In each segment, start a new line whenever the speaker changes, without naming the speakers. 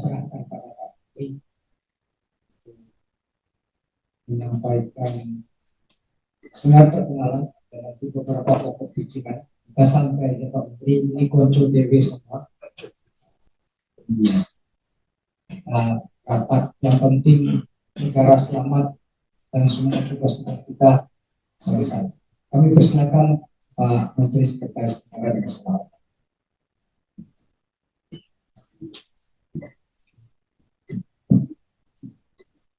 serahkan pada Pak Menteri menyampaikan sebenarnya perkenalan dan nanti beberapa pokok bijikan. Kita santai aja Pak Menteri, ini konco DW semua. Rapat yang penting negara selamat dan semua tugas-tugas kita selesai. Kami persilakan Pak Menteri Sekretaris Negara dan Kesehatan.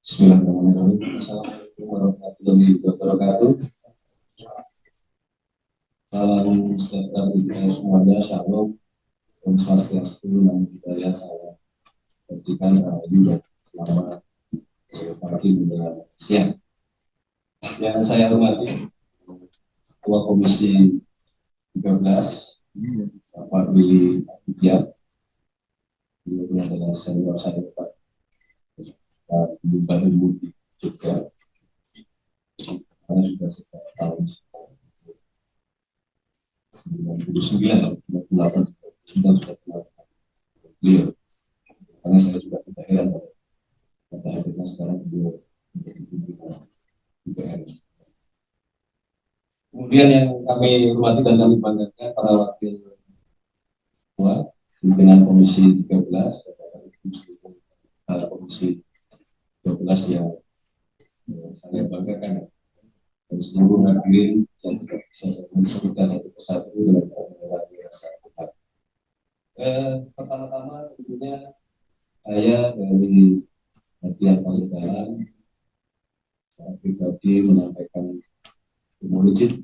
Bismillahirrahmanirrahim. Assalamualaikum warahmatullahi wabarakatuh. Salam sejahtera bagi kita semuanya. Shalom. Om Swastiastu. Namo Buddhaya. Salam kebajikan, rahayu, dan selamat pagi menjelang siang. Yang saya hormati Ketua Komisi 13 Bapak Willy Aditya. Beliau adalah senior saya Pak Bumbah Ilmu di Jogja, karena sudah sejak tahun 99 sudah kenal beliau, karena saya juga tidak heran pada akhirnya sekarang beliau menjadi pimpinan DPR. Kemudian yang kami hormati dan kami banggakan para wakil ketua pimpinan Komisi 13 dan Komisi 12 yang saya banggakan, dan seluruh hadirin yang tidak bisa saya sebutkan satu persatu dengan rasa hormat. Pertama-tama tentunya saya dari hati yang paling dalam saya pribadi menyampaikan mohon izin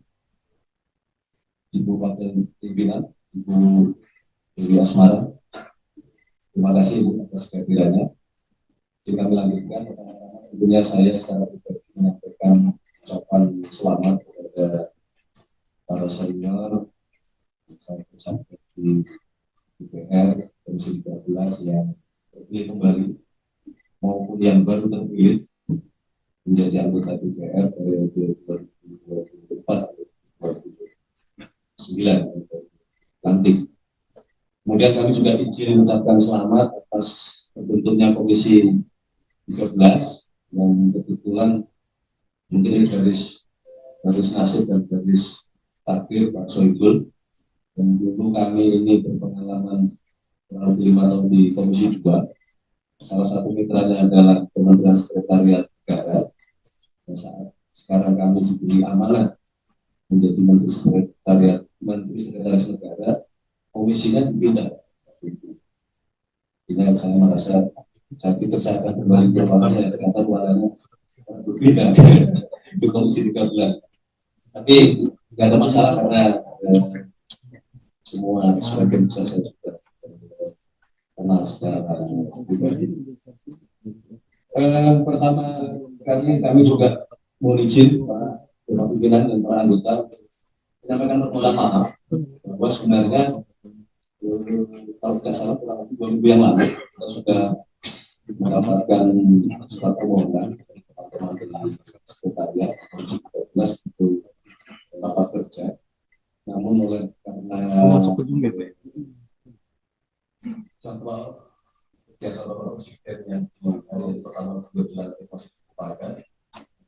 Ibu Wakil Pimpinan Ibu Dewi Asmara, terima kasih Ibu atas kehadirannya. Jika melanjutkan, pertama-tama tentunya saya secara pribadi menyampaikan ucapan selamat kepada para senior sampai di DPR Komisi 13 yang terpilih kembali maupun yang baru terpilih menjadi anggota DPR periode 2024-2029 lantik. Kemudian kami juga izin mengucapkan selamat atas terbentuknya Komisi 13 yang kebetulan mungkin ini garis nasib dan garis takdir Pak Soebul, dan dulu kami ini berpengalaman kurang lebih 5 tahun di Komisi 2. Salah satu mitranya adalah Kementerian Sekretariat Negara. Saat sekarang kami diberi amanah menjadi Menteri Sekretaris Negara, komisinya dipindah. Ini saya merasa saya pikir saya akan kembali ke mana saya ternyata ruangannya berbeda di Komisi 13. Tapi tidak ada masalah karena semua sebagian besar saya sudah kenal secara pribadi. Pertama kali kami juga mohon izin Pak Pimpinan dan para anggota menyampaikan permohonan maaf bahwa sebenarnya kalau tidak salah kurang lebih 2 minggu yang lalu kita sudah mendapatkan surat permohonan teman-teman dari sekretariat Komisi 13 untuk rapat kerja. Namun oleh karena jadwal kegiatan Presiden yang hari pertama kebetulan masih terpakai,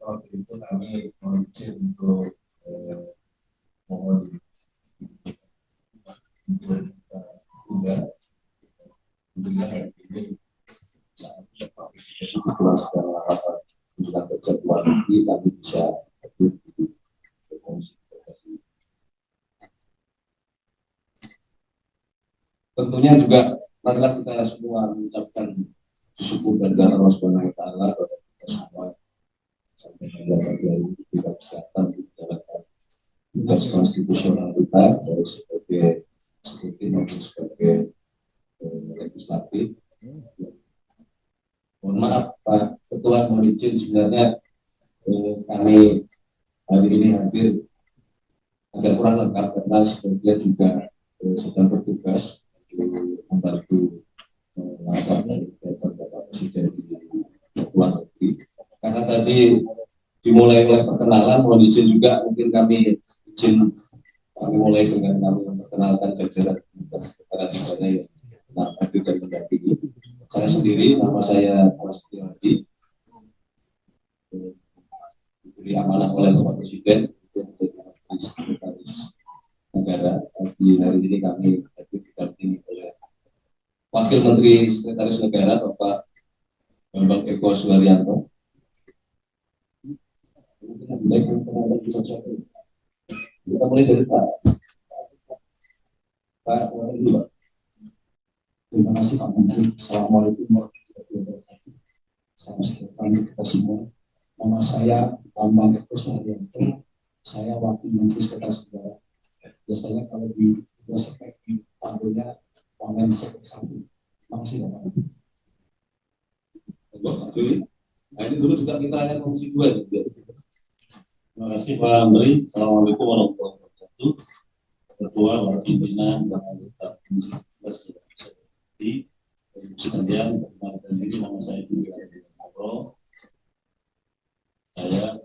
waktu itu kami izin untuk mohon tunda tentunya hari ini Pak Presiden kebetulan sedang rapat kunjungan kerja luar negeri, kami bisa hadir di Komisi 13. Tentunya juga marilah kita semua mengucapkan syukur dan Allah Subhanahu wa taala kepada kita semua sampai hari ini kita kesehatan menjalankan tugas konstitusional kita dari sebagai eksekutif maupun sebagai legislatif. Mohon maaf Pak Ketua, mohon izin sebenarnya kami hari ini hadir agak kurang lengkap karena sebagian juga sedang bertugas membantu langkah dari Bapak Presiden di luar negeri. Karena tadi dimulai oleh perkenalan, mohon izin juga mungkin kami mulai dengan kami memperkenalkan jajaran sekretariat negara yang hadir dan mendampingi. Saya sendiri, nama saya Prasetyo Hadi, diberi amanah oleh Bapak Presiden untuk menjadi sekretaris negara. Di hari ini kami didampingi oleh Wakil Menteri Sekretaris Negara Bapak Bambang Eko Suharyanto. Kita mulai dari Pak.
Terima kasih Pak Menteri. Assalamualaikum warahmatullahi wabarakatuh. Salam sejahtera untuk kita semua. Nama saya Bambang Eko Suharyanto. Saya Wakil Menteri Sekretaris Negara. Biasanya kalau di Spek dipanggilnya Wamen Sekek Satu. Terima kasih Bapak.
Nah, ini dulu juga kita yang konstituen. Terima kasih Pak Menteri. Assalamualaikum warahmatullahi wabarakatuh. Ketua, Wakil Pimpinan, dan anggota Komisi 11 di sekalian, perkenalkan diri, nama saya Budi Arjo. Saya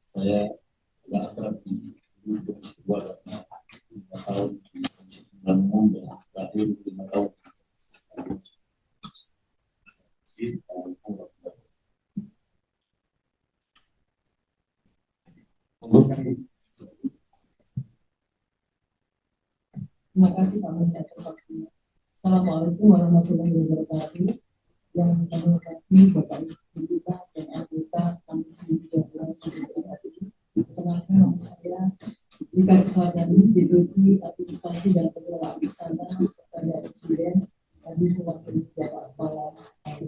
saya agak akrab di dua karena 5 tahun di dan terakhir 5 tahun.
Terima kasih Pak Menteri atas waktunya. Assalamualaikum warahmatullahi wabarakatuh. Yang kami hormati Bapak Ibu kita dan anggota Komisi 13 DPR RI. Perkenalkan nama saya Rika Suharyanto, Deputi Administrasi dan Pengelolaan Istana Sekretariat Presiden dan mewakili Bapak Kepala Staf.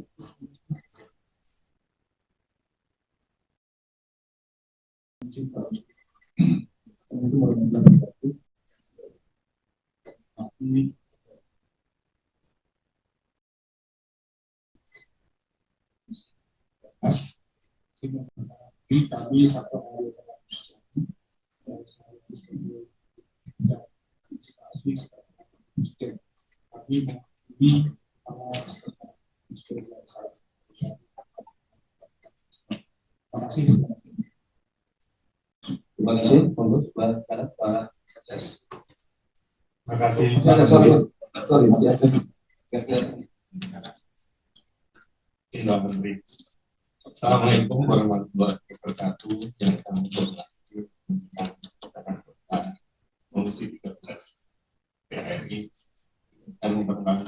Kami satu hari
Terima kasih, Pak.
Terima kasih. Pak Menteri. Assalamualaikum warahmatullahi wabarakatuh. Yang kami hormati Komisi 13 DPR RI. Kami memperkenalkan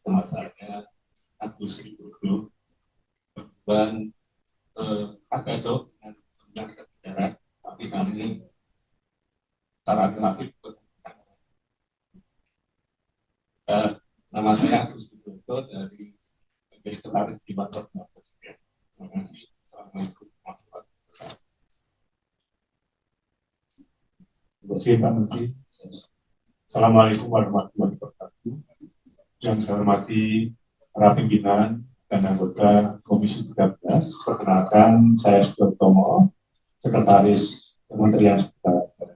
nama saya Agus Widodo. Dan agak jauh dengan sejarah, tapi kami secara relatif nama saya Agus Widodo dari Sekretaris Departemen Presiden. Terima kasih. Assalamualaikum warahmatullahi wabarakatuh. Terima kasih Pak Menteri. Assalamualaikum warahmatullahi wabarakatuh. Yang saya hormati para pimpinan dan anggota Komisi 13. Perkenalkan, saya Sudartomo, Sekretaris Kementerian Sekretariat.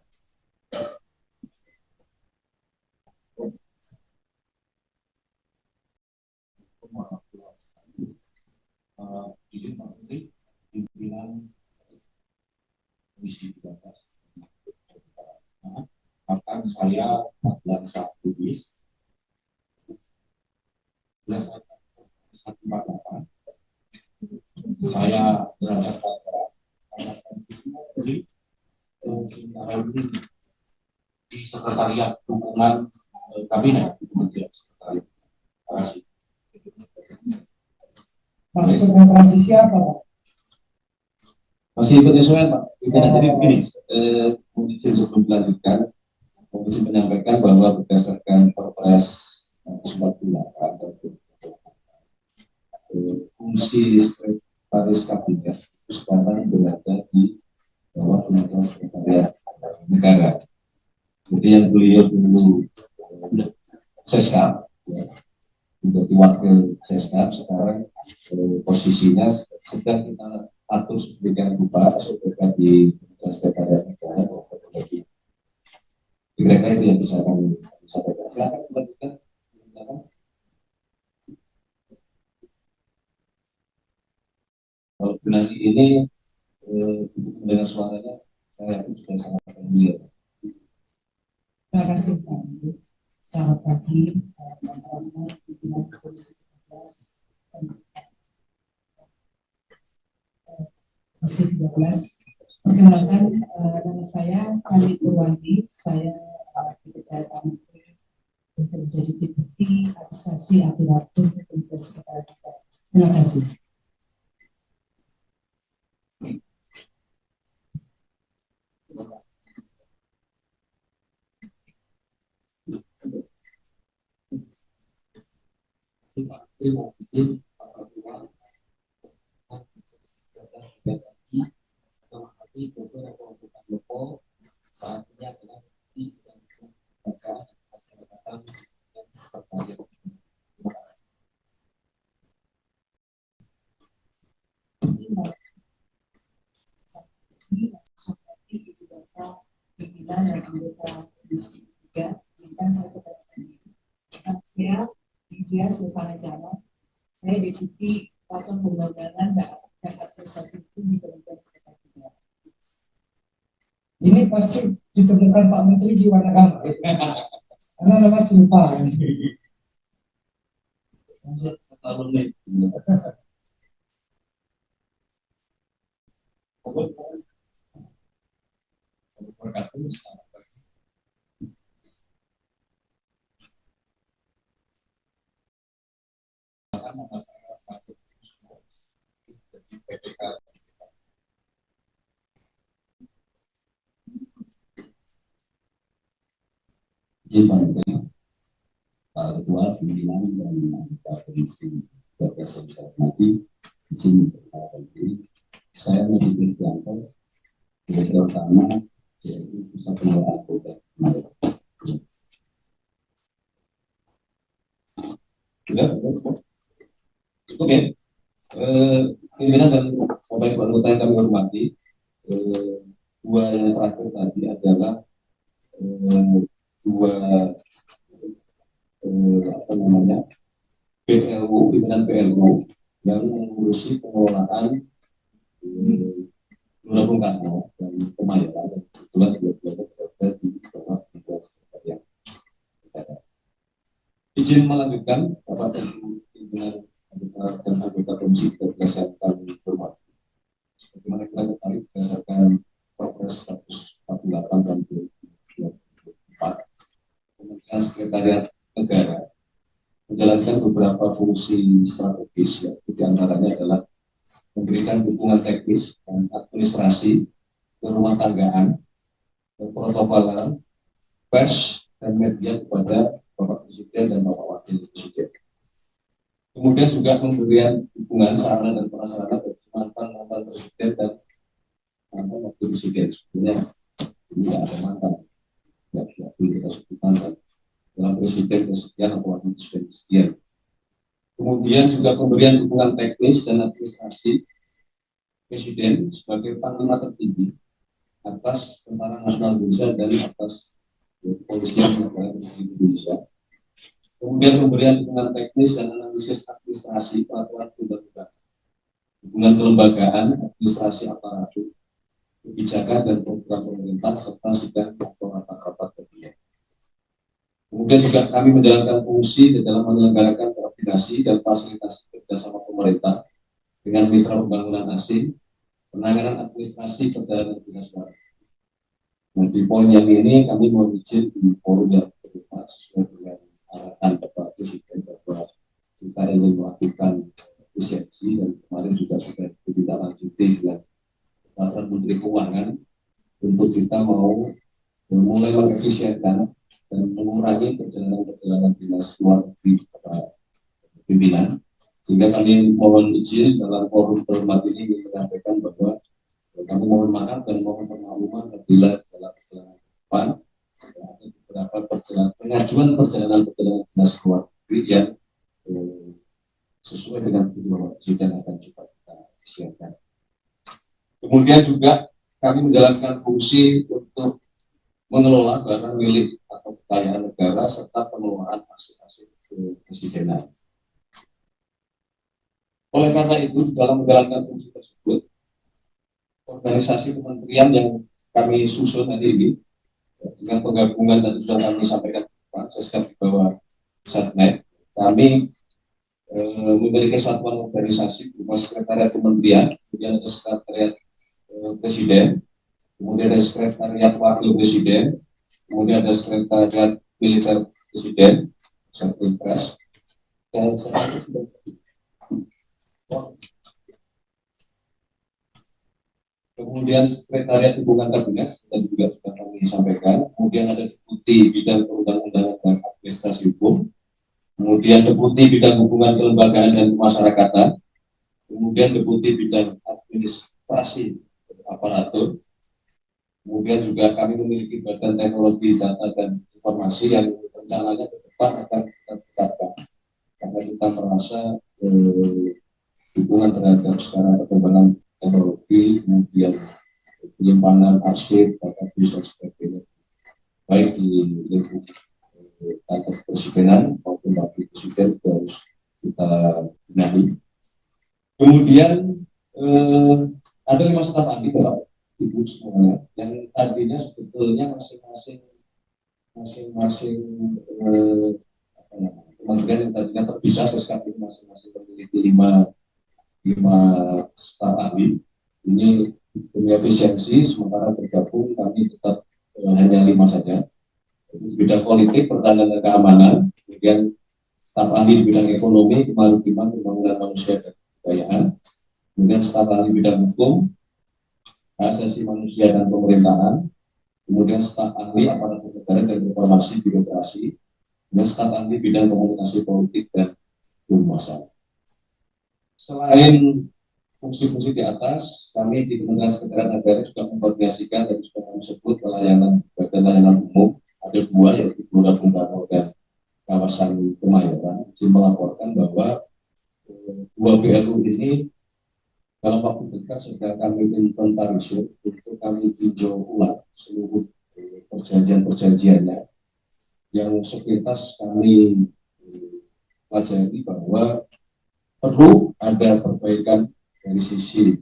Izin Pak Menteri, pimpinan Komisi 13. Akan saya 14 bis 148. Saya berangkat di Sekretariat Dukungan Kabinet Kementerian Sekretariat. Terima kasih.
Maksudnya transisi apa Pak?
Masih penyesuaian Pak. Jadi begini, izin sebelum dilanjutkan, Komisi menyampaikan bahwa berdasarkan Perpres 98 fungsi sekretaris kabinet itu sekarang berada di bawah Kementerian Sekretariat Negara. Jadi yang beliau dulu Seskap, menjadi wakil Seskap, sekarang posisinya sedang kita atur sedemikian rupa supaya di Kementerian Sekretariat Negara. Kira-kira itu yang bisa kami sampaikan. Silakan lanjutkan. Kalau hari ini mendengar suaranya, saya yakin sudah sangat familiar.
Terima kasih Pak. Selamat pagi, teman-teman pimpinan Komisi 13 Komisi 13. Perkenalkan, nama saya Ali Purwanti. Saya dipercayakan untuk menjadi Deputi Administrasi Aparatur Kementerian Sekretariat Negara. Terima kasih.
Terima kasih Pak Ketua. Menghormati beberapa Loko saat ini adalah di bidang lembaga masyarakatan dan sekretariat. Terima kasih.
Seperti Ibu Bapak pimpinan dan anggota Komisi 3, izinkan saya kepada saya Lydia Silvana Jalan. Saya Deputi Platform Pembangunan dan Administrasi Hukum di Kementerian Sekretariat Negara.
Ini pasti ditemukan Pak Menteri di Wanagama. Karena nama Silva.
Izin Pak Menteri, Pak Ketua Pimpinan dan Pak Komisi 12 yang saya hormati, izin perkenalkan diri. Saya Nedi Kristianto, Direktur Utama yaitu Pusat Pengelolaan Polda Sumatera. Cukup ya. Pimpinan dan Bapak Ibu anggota yang kami hormati, dua yang terakhir tadi adalah dua PLU, pimpinan PLU yang mengurusi pengelolaan Gelora Bung Karno dan Kemayoran, dan kebetulan dua-duanya berada di bawah Kementerian Sekretariat Negara. Izin melanjutkan Bapak dan pimpinan dan anggota Komisi 13 yang kami hormati. Sebagaimana kita ketahui berdasarkan Perpres 148 tahun 2024, Kementerian Sekretariat Negara menjalankan beberapa fungsi strategis, yaitu diantaranya adalah memberikan dukungan teknis dan administrasi, rumah tanggaan, protokoler, pers, dan media kepada Bapak Presiden dan Bapak Wakil Presiden. Kemudian juga pemberian dukungan sarana dan prasarana bagi mantan Presiden dan mantan Wakil Presiden. Sebenarnya ini tidak ada mantan, tidak boleh kita sebut mantan dalam Presiden kesekian atau Wakil Presiden kesekian. Kemudian juga pemberian dukungan teknis dan administrasi Presiden sebagai panglima tertinggi atas Tentara Nasional Indonesia dan atas Kepolisian Negara Republik Indonesia. Kemudian pemberian dukungan teknis dan analisis administrasi peraturan perundang-undangan, dukungan kelembagaan, administrasi aparatur, kebijakan dan program pemerintah serta sidang atau rapat-rapat kabinet. Kemudian juga kami menjalankan fungsi di dalam menyelenggarakan koordinasi dan fasilitasi kerjasama pemerintah dengan mitra pembangunan asing, penanganan administrasi perjalanan dinas luar. Nah, di poin yang ini kami mohon izin di forum yang berikutnya sesuai dengan arahan Bapak Presiden bahwa kita ingin melakukan efisiensi, dan kemarin juga sudah ditindaklanjuti dengan peraturan Menteri Keuangan untuk kita mau mulai mengefisienkan dan mengurangi perjalanan dinas luar negeri kepada pimpinan. Sehingga kami mohon izin dalam forum terhormat ini menyampaikan bahwa kami mohon maaf dan mohon permakluman apabila dalam perjalanan depan ada beberapa pengajuan perjalanan dinas luar negeri yang sesuai dengan tujuan Presiden akan coba kita efisienkan. Kemudian juga kami menjalankan fungsi untuk mengelola barang milik atau kekayaan negara serta pengelolaan aset-aset kepresidenan. Oleh karena itu, dalam menjalankan fungsi tersebut, organisasi kementerian yang kami susun hari ini, dengan penggabungan tadi sudah kami sampaikan Pak Seskap di bawah Satnet, kami memiliki satuan organisasi berupa sekretariat kementerian, kemudian ada sekretariat presiden, kemudian ada sekretariat wakil presiden, kemudian ada sekretariat militer presiden, Satpres, dan kemudian sekretariat hubungan kabinet dan juga sudah kami sampaikan, kemudian ada deputi bidang perundang-undangan dan administrasi hukum, kemudian deputi bidang hubungan kelembagaan dan kemasyarakatan, kemudian deputi bidang administrasi aparatur, kemudian juga kami memiliki badan teknologi data dan informasi yang rencananya ke depan akan kita tingkatkan karena kita merasa dukungan terhadap sekarang perkembangan teknologi, kemudian penyimpanan arsip, database dan sebagainya, baik di lingkup kantor kepresidenan maupun wakil presiden harus kita benahi. Kemudian ada 5 staf ahli Bapak Ibu semuanya yang tadinya sebetulnya masing-masing kementerian yang tadinya terpisah sekarang ini masing-masing memiliki 5 staf ahli. Ini demi efisiensi, sementara bergabung kami tetap hanya 5 saja. Di bidang politik, pertahanan dan keamanan, kemudian staf ahli di bidang ekonomi, kemaritiman, pembangunan manusia dan kebudayaan, kemudian staf ahli bidang hukum, asasi manusia dan pemerintahan, kemudian staf ahli aparatur negara dan informasi birokrasi, kemudian staf ahli bidang komunikasi politik dan kehumasan. Selain fungsi-fungsi di atas, kami di Kementerian Sekretariat Negara juga mengkoordinasikan dan juga kami sebut badan layanan umum. Ada 2, yaitu Gelora Bung Karno dan kawasan Kemayoran. Izin melaporkan bahwa 2 BLU ini dalam waktu dekat sedang kami inventarisir untuk kami tinjau ulang seluruh perjanjian-perjanjiannya yang sepintas kami pelajari bahwa perlu ada perbaikan dari sisi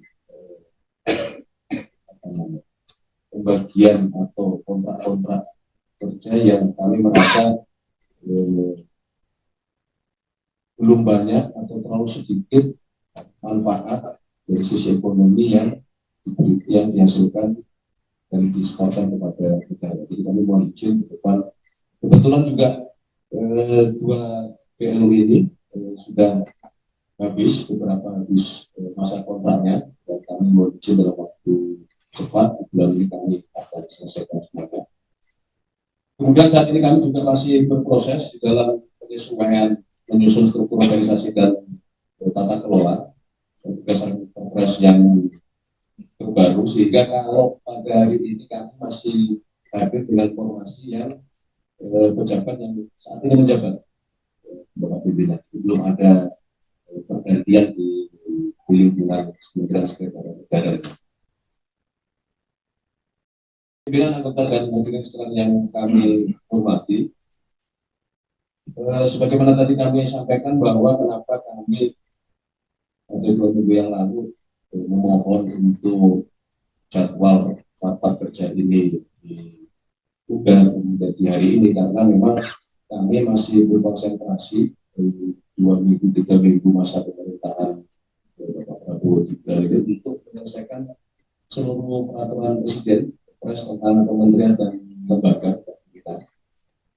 pembagian atau kontrak-kontrak kerja yang kami merasa belum banyak atau terlalu sedikit manfaat dari sisi ekonomi yang dihasilkan dan disetorkan kepada negara. Jadi kami mohon izin ke depan. Kebetulan juga 2 PLU ini sudah habis masa kontraknya dan kami mohon izin dalam waktu cepat bulan ini kami akan selesaikan semuanya. Kemudian saat ini kami juga masih berproses di dalam penyesuaian menyusun struktur organisasi dan tata kelola berdasarkan Perpres yang terbaru, sehingga kalau pada hari ini kami masih hadir dengan formasi yang pejabat yang saat ini menjabat Bapak Pimpinan, belum ada pergantian di lingkungan Kementerian Sekretariat Negara. Pimpinan anggota dan menteri sekalian yang kami hormati, sebagaimana tadi kami sampaikan bahwa kenapa kami pada 2 minggu yang lalu memohon untuk jadwal rapat kerja ini diubah menjadi hari ini, karena memang kami masih berkonsentrasi 2 minggu 3 minggu masa pemerintahan Bapak Prabowo Gibran ini untuk menyelesaikan seluruh peraturan presiden tentang kementerian dan lembaga kita.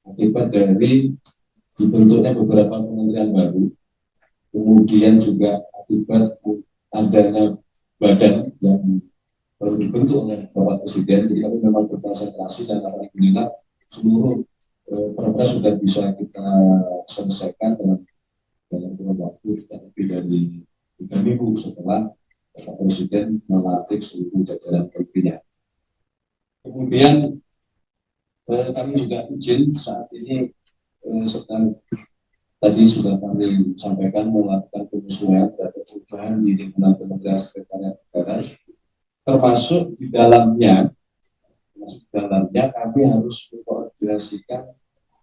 Akibat dari dibentuknya beberapa kementerian baru, kemudian juga akibat adanya badan yang baru dibentuk oleh Bapak Presiden, jadi kami memang berkonsentrasi dan alhamdulillah seluruh Perpres sudah bisa kita selesaikan dalam waktu tidak lebih dari 3 minggu setelah Bapak Presiden melantik seluruh jajaran menterinya. Kemudian kami juga izin saat ini sedang tadi sudah kami sampaikan melakukan penyesuaian terhadap perubahan di lingkungan Kementerian Sekretariat Negara, termasuk di dalamnya kami harus mengkoordinasikan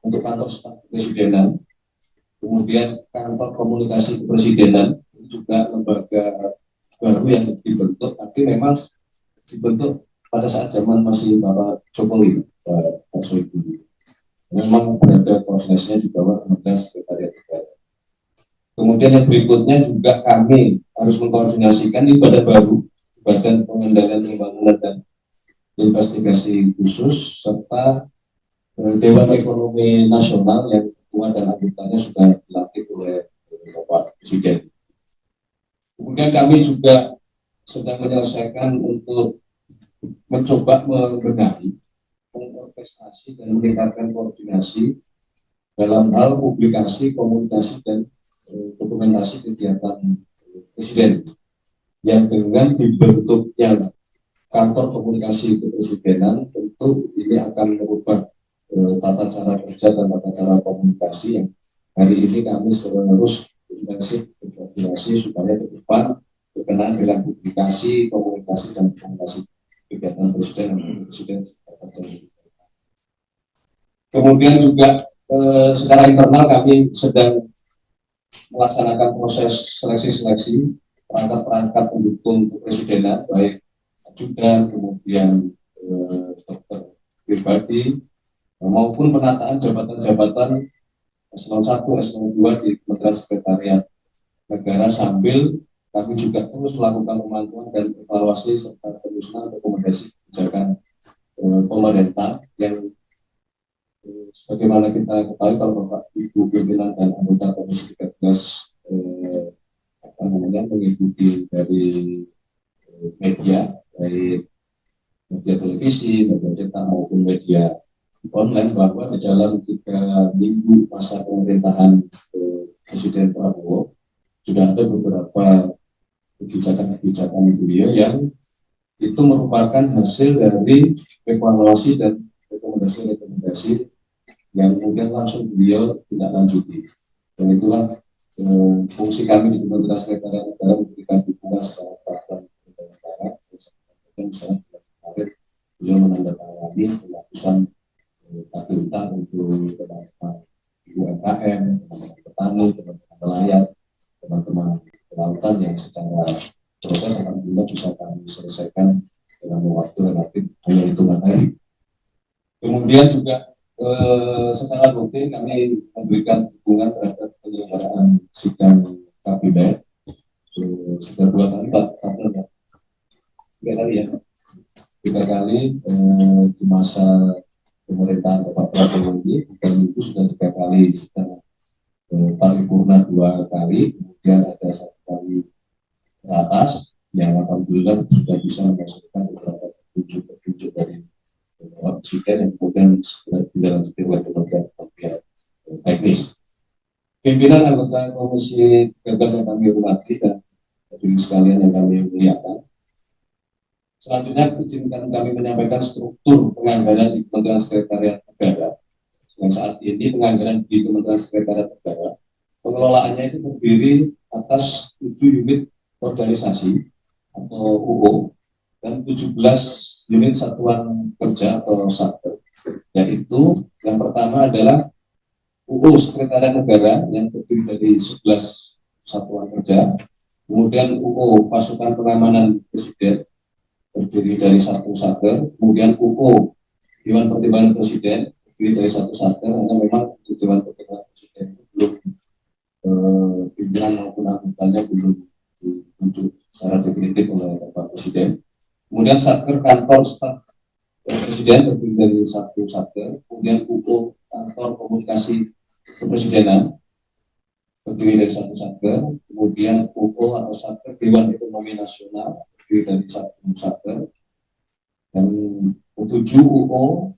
untuk kantor staf kepresidenan, kemudian kantor komunikasi kepresidenan, ini juga lembaga baru yang dibentuk, tapi memang dibentuk pada saat zaman masih Bapak Jokowi, Pak Soebul. Memang berada prosesnya di bawah Kementerian Sekretariat Negara. Kemudian yang berikutnya juga kami harus mengkoordinasikan di badan baru, Badan Pengendalian Pembangunan dan Investigasi Khusus, serta Dewan Ekonomi Nasional yang ketua dan anggotanya sudah dilantik oleh Bapak Presiden. Kemudian kami juga sedang menyelesaikan untuk mencoba membenahi, mengorkestrasi dan meningkatkan koordinasi dalam hal publikasi, komunikasi, dan dokumentasi kegiatan Presiden yang dengan dibentuknya kantor komunikasi kepresidenan tentu ini akan merubah tata cara kerja dan tata cara komunikasi yang hari ini kami terus intensif berkoordinasi supaya ke depan berkenaan dengan publikasi, komunikasi, dan komunikasi kegiatan Presiden dan Presiden. Kemudian juga secara internal kami sedang melaksanakan proses seleksi-seleksi perangkat-perangkat pendukung kepresidenan, baik ajudan, kemudian dokter pribadi, maupun penataan jabatan-jabatan eselon 1, eselon 2 di Kementerian Sekretariat Negara, sambil kami juga terus melakukan pemantauan dan evaluasi serta penyusunan rekomendasi kebijakan pemerintah yang sebagaimana kita ketahui kalau Bapak Ibu pimpinan dan anggota Komisi 13 mengikuti dari media, baik media televisi, media cetak maupun media online, bahwa di dalam 3 minggu masa pemerintahan Presiden Prabowo sudah ada beberapa kebijakan-kebijakan beliau yang itu merupakan hasil dari evaluasi dan rekomendasi-rekomendasi yang kemudian langsung beliau tidak lanjuti. Dan itulah fungsi kami di Kementerian Sekretariat Negara memberikan dukungan secara peraturan negara. Misalnya kemarin beliau menandatangani penghapusan tagih hutang untuk teman-teman UMKM, teman-teman petani, teman-teman nelayan, teman-teman kelautan yang secara proses alhamdulillah bisa kami selesaikan dalam waktu relatif hanya hitungan hari. Kemudian juga secara rutin kami memberikan dukungan terhadap penyelenggaraan sidang kabinet. Sudah 2 kali Pak, 3 kali ya, 3 kali di masa pemerintahan Bapak Prabowo ini, dan itu sudah 3 kali sidang paripurna 2 kali, kemudian ada 1 kali teratas yang alhamdulillah sudah bisa menghasilkan beberapa petunjuk dari Presiden yang kemudian segera dilanjutkan oleh Kementerian Teknis. Pimpinan anggota Komisi 13 yang kami hormati dan hadirin sekalian yang kami muliakan. Selanjutnya izinkan kami menyampaikan struktur penganggaran di Kementerian Sekretariat Negara. Yang saat ini penganggaran di Kementerian Sekretariat Negara, pengelolaannya itu terdiri atas 7 unit organisasi atau UO dan 17 unit satuan kerja atau satker, yaitu yang pertama adalah UU Sekretariat Negara yang terdiri dari 11 satuan kerja, kemudian UU Pasukan Pengamanan Presiden terdiri dari 1 satker, kemudian UU Dewan Pertimbangan Presiden terdiri dari 1 satker, karena memang Dewan Pertimbangan Presiden itu belum pimpinan maupun anggotanya belum ditunjuk secara definitif oleh Bapak Presiden. Kemudian satker kantor staf Presiden terdiri dari 1 satker, kemudian UU kantor komunikasi kepresidenan terdiri dari 1 satker, kemudian UU atau satker Dewan Ekonomi Nasional terdiri dari 1 satker, dan 7 UU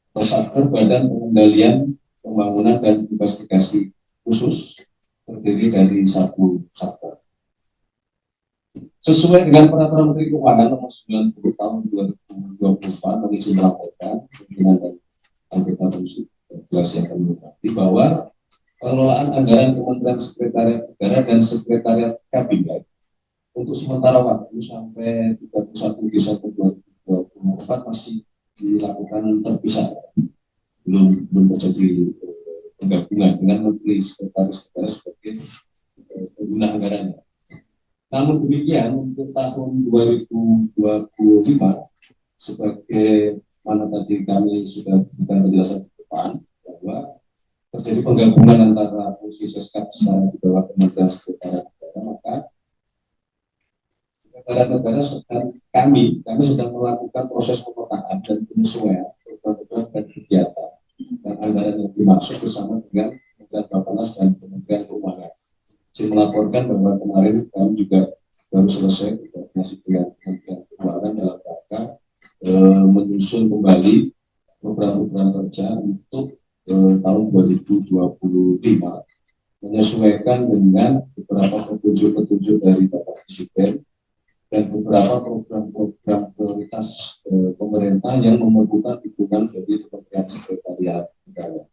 atau satker Badan Pengendalian Pembangunan dan Investigasi Khusus terdiri dari 1 satker. Sesuai dengan Peraturan Menteri Keuangan Nomor 90 Tahun 2024, kami izin melaporkan pimpinan dan anggota Komisi 13 yang kami hormati bahwa pengelolaan anggaran Kementerian Sekretariat Negara dan Sekretariat Kabinet untuk sementara waktu sampai 31 Desember 2024 masih dilakukan terpisah, belum terjadi penggabungan dengan Menteri Sekretaris Negara sebagai pengguna anggarannya. Namun demikian untuk tahun 2025 sebagai mana tadi kami sudah berikan penjelasan ke depan bahwa terjadi penggabungan antara fungsi Seskap sekarang di bawah Kementerian Sekretariat Negara, maka Sekretariat Negara kami sedang melakukan proses pemetaan dan penyesuaian program-program dan kegiatan dan anggaran yang dimaksud bersama dengan Kementerian Bappenas dan Kementerian Keuangan. Saya melaporkan bahwa kemarin kami juga baru selesai koordinasi dengan Kementerian Keuangan dalam rangka menyusun kembali program-program kerja untuk tahun 2025 menyesuaikan dengan beberapa petunjuk-petunjuk dari Bapak Presiden dan beberapa program-program prioritas pemerintah yang memerlukan dukungan dari Kementerian Sekretariat Negara.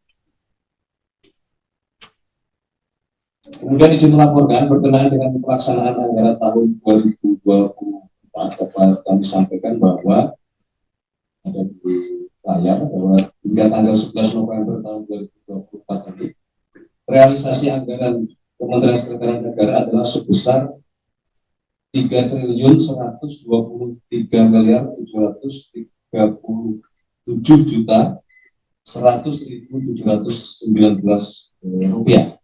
Kemudian izin melaporkan berkenaan dengan pelaksanaan anggaran tahun 2024 dapat kami sampaikan bahwa ada di layar bahwa hingga tanggal 11 November tahun 2024 ini realisasi anggaran Kementerian Sekretariat Negara adalah sebesar 3.123.719 rupiah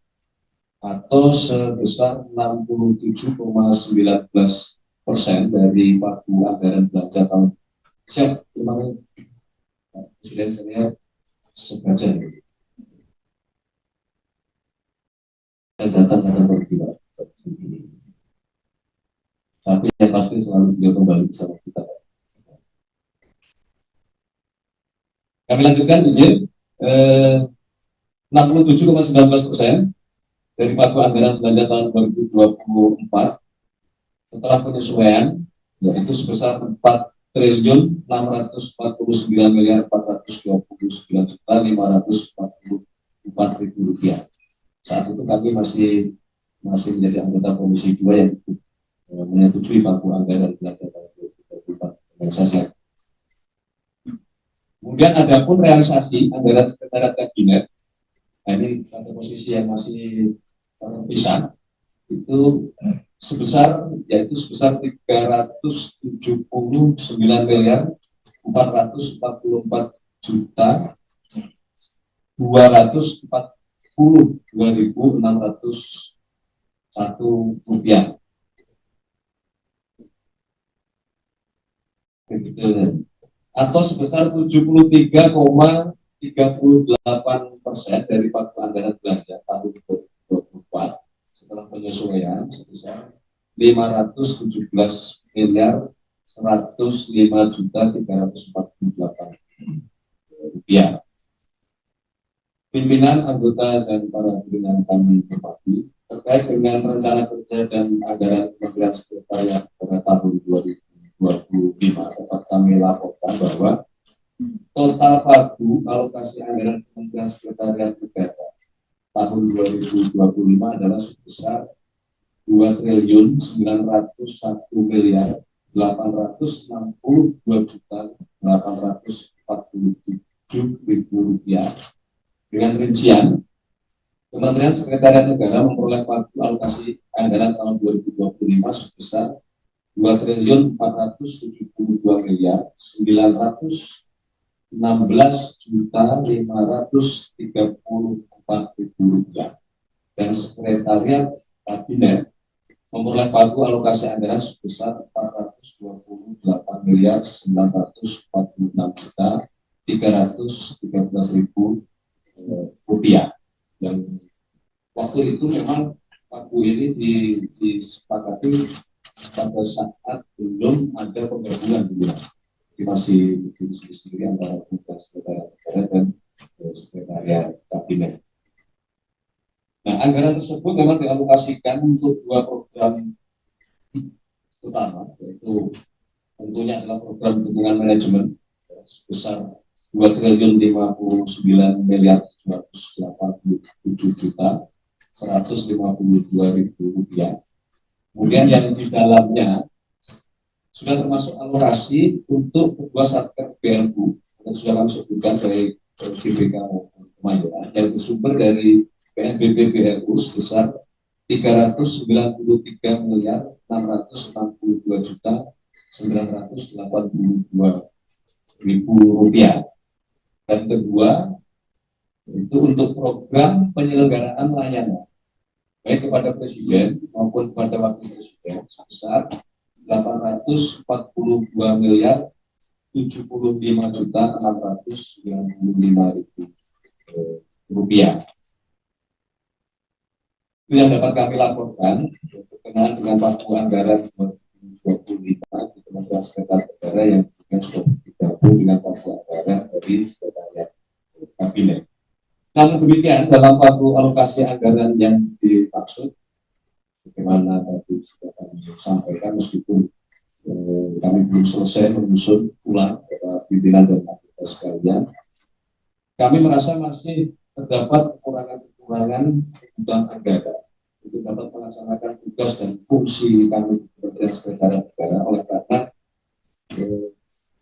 atau sebesar 67,19% dari pagu anggaran belanja tahun. Siap, terima kasih. Presiden saya sebaca data-data berdua. Tapi yang pasti selalu beliau kembali bersama kita. Kami lanjutkan izin 67,19% dari pagu anggaran belanja tahun 2024 setelah penyesuaian yaitu sebesar 4.429.429.544.000 rupiah. Saat itu kami masih menjadi anggota Komisi 2 yang menyetujui pagu anggaran belanja tahun 2024. Kemudian ada pun realisasi anggaran Sekretariat Kabinet. Nah, ini pada posisi yang masih terpisah itu sebesar 379.440.242.601 rupiah. Atau sebesar 73,38% dari pagu anggaran belanja tahun 2024 setelah penyesuaian sebesar 517.105.348 rupiah. Pimpinan, anggota, dan para pimpinan kami berbagi terkait dengan rencana kerja dan anggaran Kementerian Sekretariat pada tahun 2025 dapat kami laporkan bahwa total pagu alokasi anggaran Kementerian Sekretariat Negara tahun 2025 adalah sebesar 2.982.862.847 rupiah. Dengan rincian, Kementerian Sekretariat Negara memperoleh pagu alokasi anggaran tahun 2025 sebesar 2.472.916.534 rupiah. Dan Sekretariat Kabinet memperoleh pagu alokasi anggaran sebesar 428.946.313.000 rupiah. Dan waktu itu memang pagu ini disepakati pada saat belum ada penggabungan dulu. Jadi masih berdiri sendiri antara Sekretariat Negara dan Sekretariat Kabinet. Nah, anggaran tersebut memang dialokasikan untuk dua program utama, yaitu tentunya adalah program dukungan manajemen sebesar 2.509.287.152.000 rupiah. Kemudian yang di dalamnya sudah termasuk alokasi untuk kedua satker BLU yang sudah kami sebutkan dari GBK Kemayoran yang bersumber dari PNBP BLU sebesar 393.492.000 Rp662.982.000. Dan kedua, itu untuk program penyelenggaraan layanan baik kepada Presiden maupun kepada Wakil Presiden sebesar Rp845.695.000. Itu yang dapat kami laporkan berkenaan dengan pagu anggaran 2025 di Kementerian Sekretariat Negara yang sudah digabung dengan pagu anggaran dari Sekretariat Kabinet. Namun demikian, dalam pagu alokasi anggaran yang dimaksud, bagaimana tadi sudah kami sampaikan, meskipun kami belum selesai menyusun ulang kepada pimpinan dan anggota sekalian, kami merasa masih terdapat kekurangan kebutuhan anggaran untuk dapat melaksanakan tugas dan fungsi kami di Kementerian Sekretariat Negara, oleh karena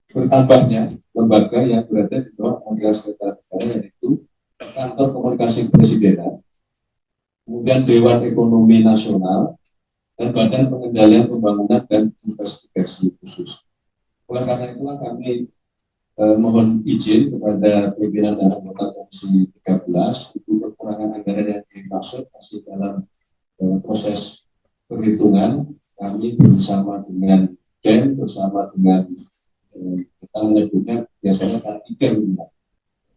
bertambahnya lembaga yang berada di bawah Kementerian Sekretariat Negara, yaitu Kantor Komunikasi Kepresidenan, kemudian Dewan Ekonomi Nasional, dan Badan Pengendalian Pembangunan dan Investigasi Khusus. Oleh karena itulah kami mohon izin kepada pimpinan dan anggota Komisi 13 itu kekurangan anggaran yang dimaksud masih dalam proses perhitungan. Kami bersama dengan BEN, bersama dengan kita menyebutnya biasanya K3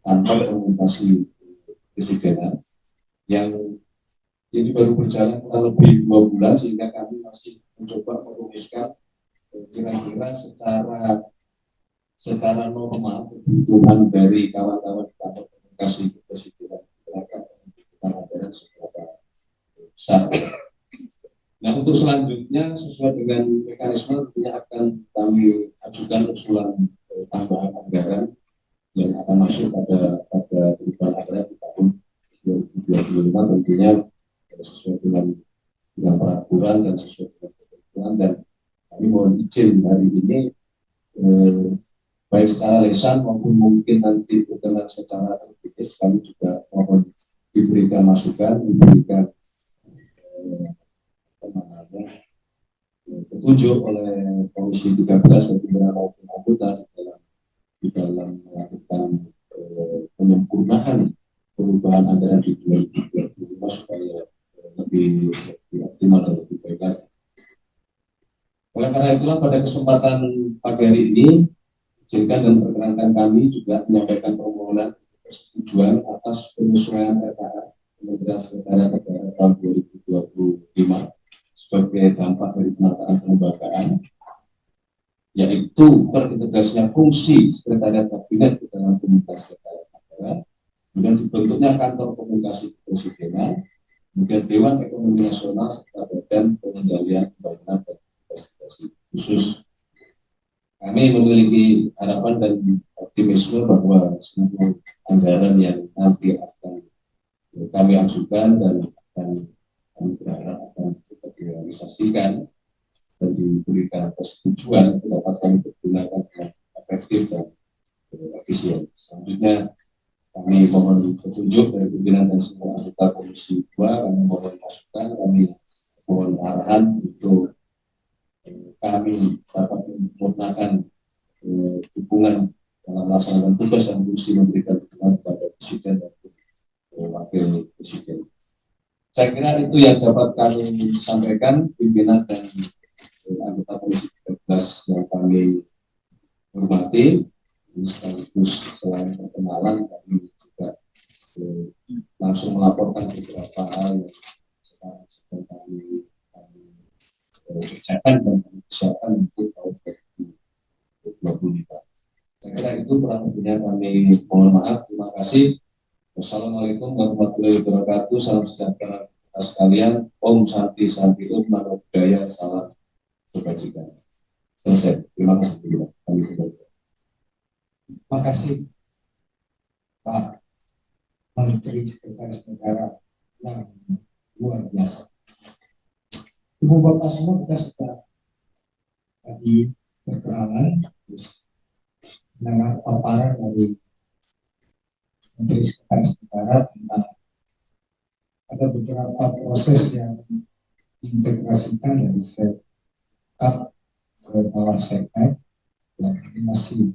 Kantor Komunikasi Kepresidenan, yang ini baru berjalan kurang lebih 2 bulan, sehingga kami masih mencoba merumuskan kira-kira secara normal kebutuhan dari kawan-kawan di Kantor Komunikasi Kepresidenan kira-kira kebutuhan anggaran seberapa besar. Nah, untuk selanjutnya sesuai dengan mekanisme tentunya akan kami ajukan usulan tambahan anggaran yang akan masuk pada perubahan anggaran di tahun 2025, tentunya sesuai dengan peraturan dan sesuai dengan ketentuan. Dan kami mohon izin hari ini baik secara lisan maupun mungkin nanti berkenan secara tertulis, kami juga mohon diberikan masukan, diberikan petunjuk oleh Komisi 13 dan pimpinan maupun anggota di dalam melakukan penyempurnaan perubahan anggaran di 2025 supaya lebih optimal dan lebih baik lagi. Oleh karena itulah pada kesempatan pagi hari ini, izinkan dan perkenankan kami juga menyampaikan permohonan persetujuan atas penyesuaian RKA Kementerian Sekretariat Negara tahun 2025 sebagai dampak dari penataan kelembagaan, yaitu terintegrasinya fungsi Sekretariat Kabinet di dalam Kementerian Sekretariat Negara, kemudian dibentuknya Kantor Komunikasi Kepresidenan, kemudian Dewan Ekonomi Nasional serta Badan Pengendalian Pembangunan dan Investigasi Khusus. Kami memiliki harapan dan optimisme bahwa seluruh anggaran yang nanti akan kami ajukan dan kami berharap akan tetap direalisasikan dan diberikan persetujuan dapat kami pergunakan dengan efektif dan efisien. Selanjutnya kami mohon petunjuk dari pimpinan dan semua anggota Komisi 2, kami mohon masukan, kami mohon arahan untuk kami dapat menyempurnakan dukungan dalam melaksanakan tugas dan fungsi memberikan dukungan kepada Presiden dan Wakil Presiden. Saya kira itu yang dapat kami sampaikan, pimpinan dan anggota Komisi 13 yang kami hormati. Sekaligus selain perkenalan, kami juga langsung melaporkan beberapa hal yang sekarang sedang kami kerjakan dan kami persiapkan untuk tahun 2025. Saya kira itu kurang lebihnya, kami mohon maaf. Terima kasih. Wassalamualaikum warahmatullahi wabarakatuh. Salam sejahtera kita sekalian. Om Santi Santi Om, Namo Buddhaya, salam kebajikan. Selesai. Terima kasih. Kami kembali.
Terima kasih Pak Menteri Sekretaris Negara yang luar biasa. Ibu Bapak semua, kita sudah tadi perkenalan, mendengar paparan dari Menteri Sekretaris Negara tentang ada beberapa proses yang diintegrasikan dari lengkap ke bawah seknek yang ini masih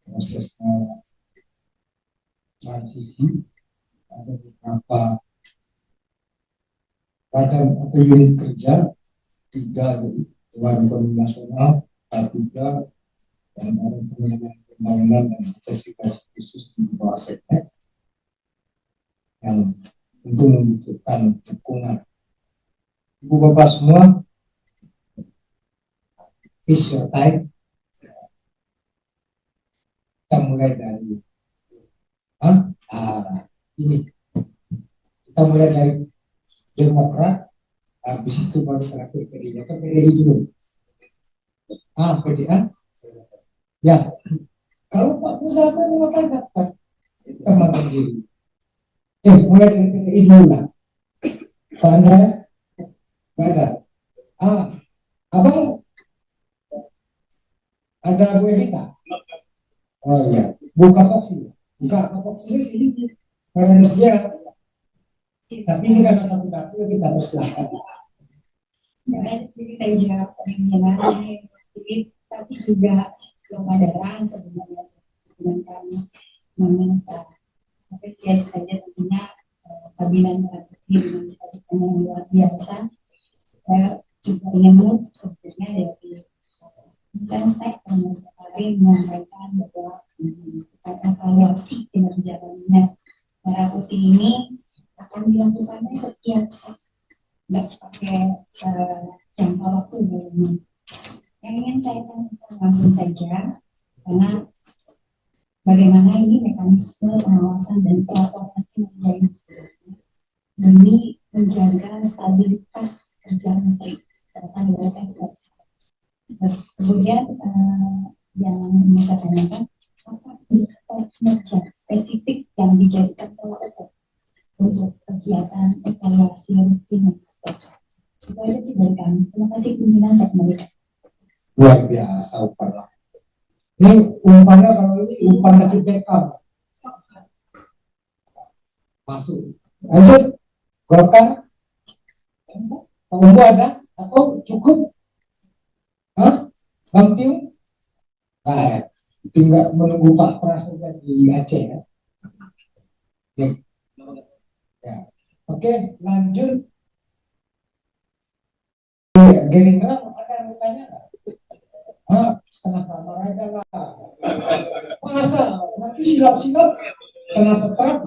prosesnya transisi. Ada beberapa badan atau unit kerja, 3 Dewan Ekonomi Nasional, K3, dan ada pembangunan dan investigasi khusus di bawah seknek yang tentu membutuhkan dukungan. Ibu Bapak semua, it's your time. Kita mulai dari ini. Kita mulai dari Demokrat, habis itu baru terakhir PDI atau PDI dulu. PDI. Ya, kalau Pak Musa mengatakan daftar, kita makan diri. Mulai dari PDI dulu lah. Pak Andreas, ada. Abang, ada Bu Evita. Oh iya, buka boxnya sih. Karena dia, tapi ini karena satu dapur kita persilahkan.
Ya, sedikit aja pengennya, tapi juga belum ada orang sebenarnya dengan kami meminta apresiasi saja tentunya kabinet merangkumi dengan cita-cita yang luar biasa. Saya juga ingin menutup sebenarnya dari Senstek yang sekali menyampaikan bahwa evaluasi kinerjanya Merah Putih ini akan dilakukannya setiap saat, nggak pakai jangka waktu ini. Yang ingin saya tanyakan langsung saja, karena bagaimana ini mekanisme pengawasan dan pelaporan menjadi demi menjaga stabilitas kerja menteri serta memberikan stabilitas. Kemudian yang ingin saya tanyakan, apa indikator kinerja spesifik yang dijadikan tolak ukur untuk kegiatan evaluasi rutin seperti itu aja sih dari kami. Terima kasih pimpinan, saya kembalikan.
Luar biasa umpannya. Ini umpannya, kalau ini umpan dari Beckham. Masuk. Lanjut. Golkar. Pak Umbu ada atau cukup? Bang Tiu? Tinggal menunggu Pak Pras saja di Aceh ya. Oke, lanjut. Gerindra ada yang bertanya nggak? Setengah kamar aja lah. Masa nanti silap-silap kena setrap.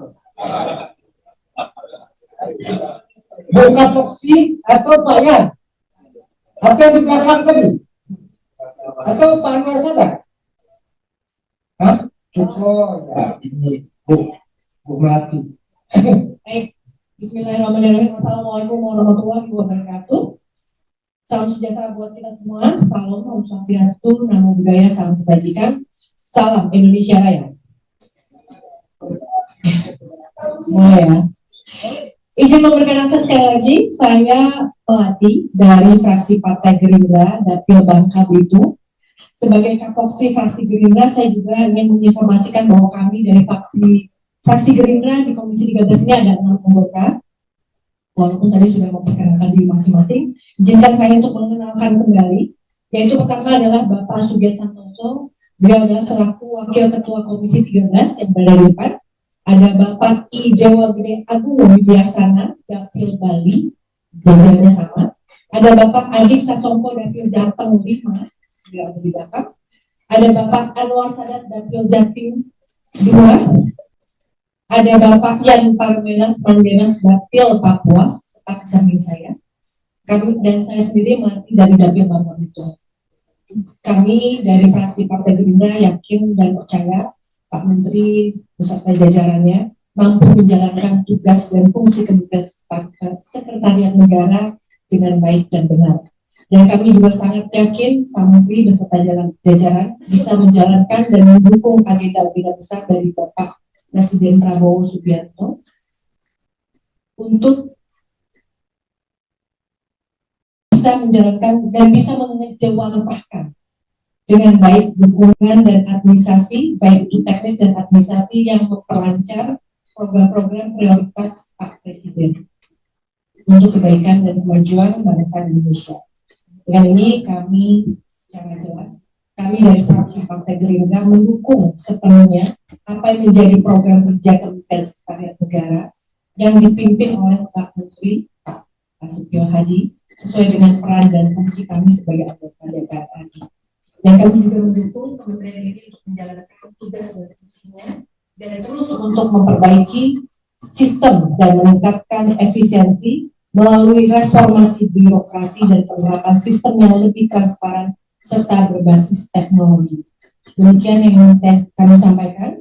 Buka Toksi atau Pak Yan? Atau di belakang tadi? Atau Pak Anwar Sadar? Cukup ya, ini Bu Melati.
Baik, bismillahirrahmanirrahim. Assalamualaikum warahmatullahi wabarakatuh. Salam sejahtera buat kita semua. Salam, Om Swastiastu, Namo Buddhaya, salam kebajikan. Salam Indonesia Raya. Mulai ya. Izin memperkenalkan sekali lagi, saya Melati dari fraksi Partai Gerindra Dapil Bangka Belitung. Sebagai Kapoksi fraksi Gerindra, saya juga ingin menginformasikan bahwa kami dari fraksi Gerindra di Komisi 13 ini ada 6 anggota. Walaupun tadi sudah memperkenalkan diri masing-masing, izinkan saya untuk mengenalkan kembali, yaitu pertama adalah Bapak Sugiat Santoso. Beliau adalah selaku Wakil Ketua Komisi 13 yang berada di depan. Ada Bapak I Dewa Gede Agung Wibiasana, Dapil Bali, jajarannya sama. Ada Bapak Adik Sasongko, Dapil Jateng 5, beliau ada di belakang. Ada Bapak Anwar Sadat, Dapil Jatim 2. Ada Bapak Yan Parmenas Mandenas, Dapil Papua, tepat di samping saya. Kami dan saya sendiri melatih dari Dapil Bangka Belitung. Kami dari fraksi Partai Gerindra yakin dan percaya Pak Menteri beserta jajarannya mampu menjalankan tugas dan fungsi Kementerian Sekretariat Negara dengan baik dan benar. Dan kami juga sangat yakin Pak Menteri beserta jajaran bisa menjalankan dan mendukung agenda-agenda besar dari Bapak Presiden Prabowo Subianto untuk bisa menjalankan dan bisa mengejawantahkan dengan baik dukungan dan administrasi, baik itu teknis dan administrasi yang memperlancar program-program prioritas Pak Presiden untuk kebaikan dan kemajuan bangsa Indonesia. Dengan ini kami secara jelas, kami dari fraksi Partai Gerindra mendukung sepenuhnya apa yang menjadi program kerja Kementerian Sekretariat Negara yang dipimpin oleh Pak Menteri Pak Prasetyo Hadi sesuai dengan peran dan fungsi kami sebagai anggota DPR RI. Dan kami juga mendukung kementerian ini untuk menjalankan tugas dan fungsinya dan terus untuk memperbaiki sistem dan meningkatkan efisiensi melalui reformasi birokrasi dan penerapan sistem yang lebih transparan serta berbasis teknologi. Demikian yang kami sampaikan.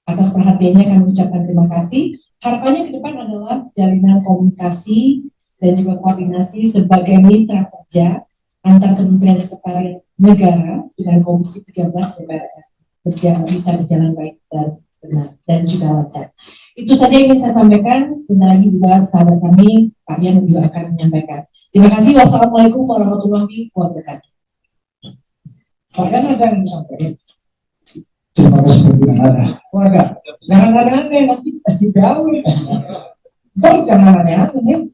Atas perhatiannya kami ucapkan terima kasih. Harapannya ke depan adalah jalinan komunikasi dan juga koordinasi sebagai mitra kerja antar Kementerian Sekretariat Negara dengan Komisi 13 DPR bisa berjalan baik dan benar dan juga lancar. Itu saja yang ingin saya sampaikan. Sebentar lagi juga sahabat kami Pak Yan juga akan menyampaikan. Terima kasih. Wassalamualaikum warahmatullahi wabarakatuh.
Pak Yan ada yang disampaikan?
Terima kasih pimpinan ada.
Wadah, jangan aneh-aneh nanti digawe. Jangan aneh-aneh.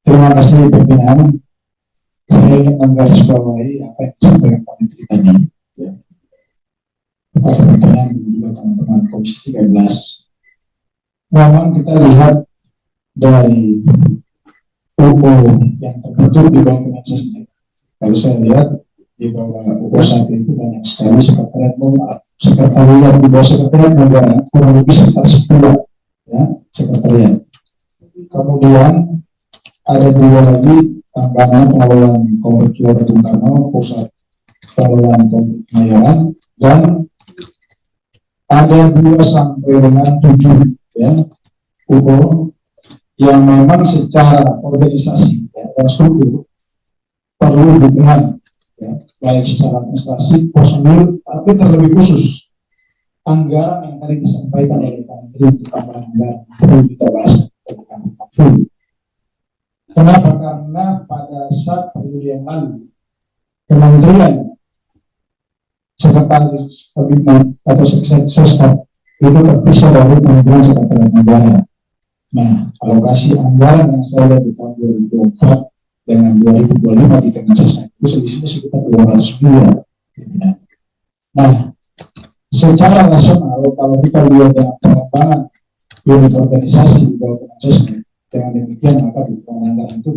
Terima kasih pimpinan. Saya ingin menggarisbawahi apa yang disampaikan Pak Menteri tadi. Ya. Kepada pimpinan dan juga teman-teman Komisi 13. Memang kita lihat dari UU yang terbentuk di bawah Kementerian. Kalau saya lihat di bawah UU saat itu banyak sekali sekretariat di bawah sekretariat negara kurang lebih sekitar 10 ya sekretariat. Kemudian ada 2 lagi tambahan pengelolaan Komplek Gelora Bung Karno, pusat pengelolaan Komplek Kemayoran, dan ada 2 sampai dengan 7 ya UU yang memang secara organisasi ya, dan struktur perlu dukungan ya, baik secara administrasi, personil, tapi terlebih khusus anggaran yang tadi disampaikan oleh Pak Menteri untuk tambahan anggaran perlu kita bahas tentang full. Kenapa? Karena pada saat periode yang lalu Kementerian Sekretaris Kabinet atau Seskap itu terpisah dari Kementerian Sekretariat Negara. Nah, alokasi anggaran yang saya lihat di tahun 2024 dengan 2025 di Kementerian itu selisihnya sekitar 200 miliar. Nah, secara nasional kalau kita lihat dengan pengembangan unit organisasi di bawah Kementerian, dengan demikian maka dukungan anggaran itu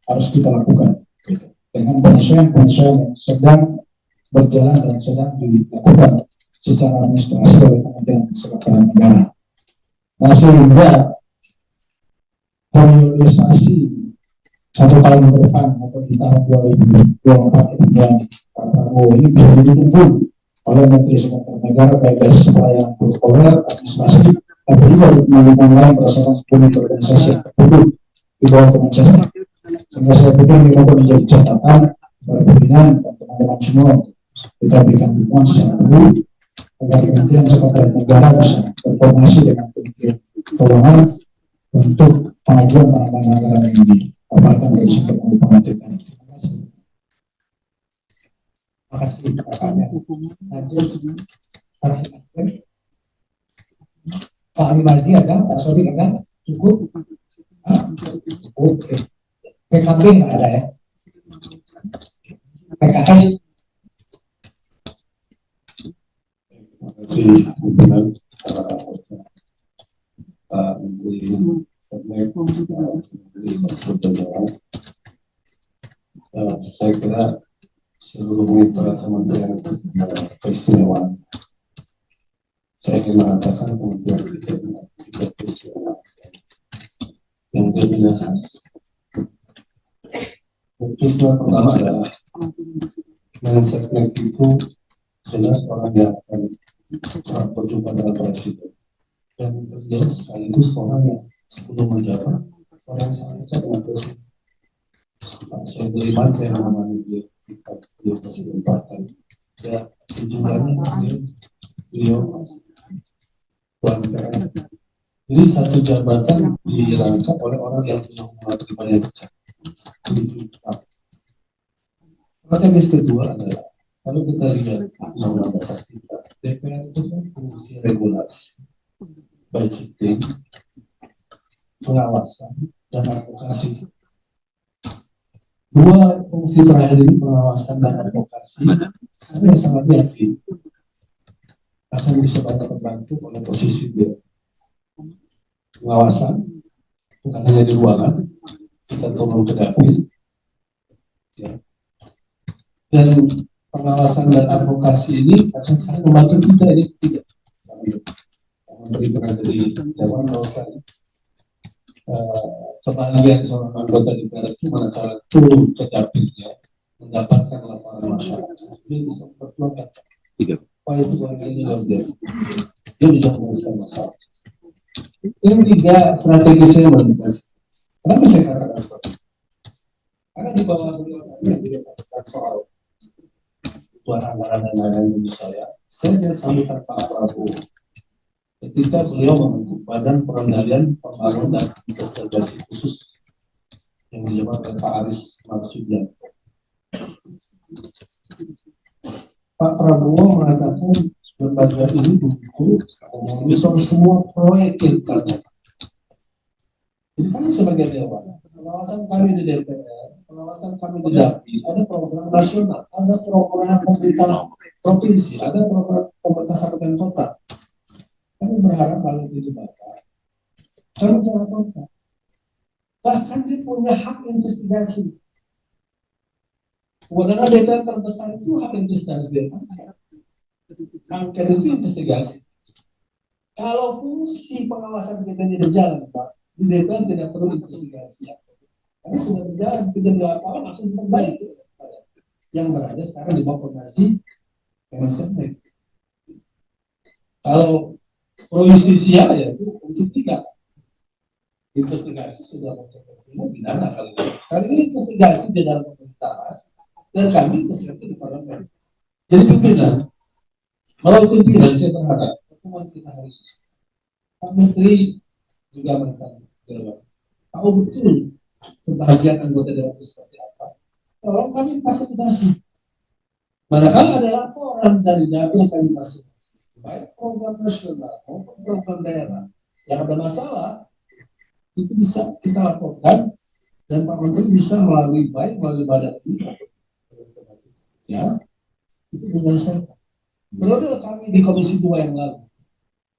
harus kita lakukan gitu. Dengan penyesuaian yang sedang berjalan dan sedang dilakukan secara administrasi oleh Kementerian Sekretariat Negara. Nah, sehingga priorisasi 1 tahun ke depan atau di tahun 2024 yang Pak Prabowo ini bisa didukung full oleh Menteri Sekretariat Negara baik dari pelayanan protokoler, administrasi, tapi juga dukungan lain berdasarkan unit organisasi yang terbentuk di bawah Kementerian. Sehingga saya pikir ini akan menjadi catatan para pimpinan dan teman-teman semua kita berikan dukungan secara penuh agar Kementerian Sekretariat Negara bisa berkoordinasi dengan Kementerian Keuangan untuk pengajuan penambahan anggaran yang dipaparkan oleh sekretaris pengantin tadi.
Terima kasih kakaknya. Lanjut. Pak Ali Mardi ada, Pak Sodik ada, cukup. Oke. PKB nggak ada ya? PKS.
Terima kasih pimpinan Pak Menteri Seknek, Menteri Perdagangan. Saya kira seluruh mitra kementerian keistimewaan. Saya ingin mengatakan kementerian kita tidak keistimewaan yang berbeda khas. Istilah pertama adalah Menseknek itu jelas orang yang akan berjumpa dengan presiden dan jelas sekaligus orang yang sebelum menjabat orang yang sangat dekat dengan presiden. Saya beriman, saya mengamani beliau presiden partai. Ya, jumlahnya beliau UMPR. Jadi satu jabatan dirangkap oleh orang yang punya hubungan pribadi yang dekat. Strategis kedua adalah kalau kita lihat undang-undang dasar kita, DPR itu kan fungsi regulasi, budgeting, pengawasan,
dan advokasi. Dua fungsi terakhir ini, pengawasan dan advokasi, saya sangat yakin akan bisa banyak terbantu oleh posisi dia. Pengawasan bukan hanya di ruangan, kita turun ke dapil, ya. Dan pengawasan dan advokasi ini akan sangat membantu kita ini tidak. Menteri pernah jadi Dewan Pengawasan. Kebahagiaan seorang anggota DPR itu manakala turun ke dapilnya mendapatkan laporan masyarakat, dia bisa memperjuangkan. Wah, itu bahagiannya luar biasa. Dia bisa menyelesaikan masalah. Yang tiga, strategi saya menurut. Kenapa saya katakan seperti itu? Karena di bawah beliau yang dikatakan soal kebutuhan anggaran dan lain-lain saya lihat sambutan Pak Prabowo ketika beliau membentuk Badan Pengendalian Pembangunan dan Investigasi Khusus yang dijabat oleh Pak Aris Marsudianto. Pak Prabowo mengatakan lembaga ini mendukung soal semua proyek yang kita catat. Jadi kami sebagai Dewan, pengawasan kami di DPR, pengawasan kami di Dapil, ada program nasional, ada program pemerintah provinsi, ada program pemerintah kabupaten kota. Kami berharap kalau itu dibaca, kami jangan kontak. Bahkan dia punya hak investigasi. Kewenangan DPR terbesar itu hak investigasi. Angket itu investigasi. Kalau fungsi pengawasan kita ini berjalan, Pak, di DPR tidak perlu investigasi. Karena sudah berjalan, tidak di lapangan langsung diperbaiki. Yang berada sekarang di bawah koordinasi Kementerian. Kalau pro justisia ya itu fungsi 3. Investigasi sudah konsekuensinya pidana kali ini. Kali ini investigasi di dalam pemerintahan dan kami investigasi di parlemen. Jadi pimpinan, kalau pimpinan saya berharap pertemuan kita hari ini, Pak Menteri juga bertanya, tahu betul kebahagiaan anggota Dewan itu seperti apa. Kalau kami fasilitasi, manakala ada laporan dari dapil kami fasilitasi. Baik program nasional maupun program daerah yang ada masalah itu bisa kita laporkan dan Pak Menteri bisa melalui badan ini ya itu menyelesaikan. Periode kami di Komisi 2 yang lalu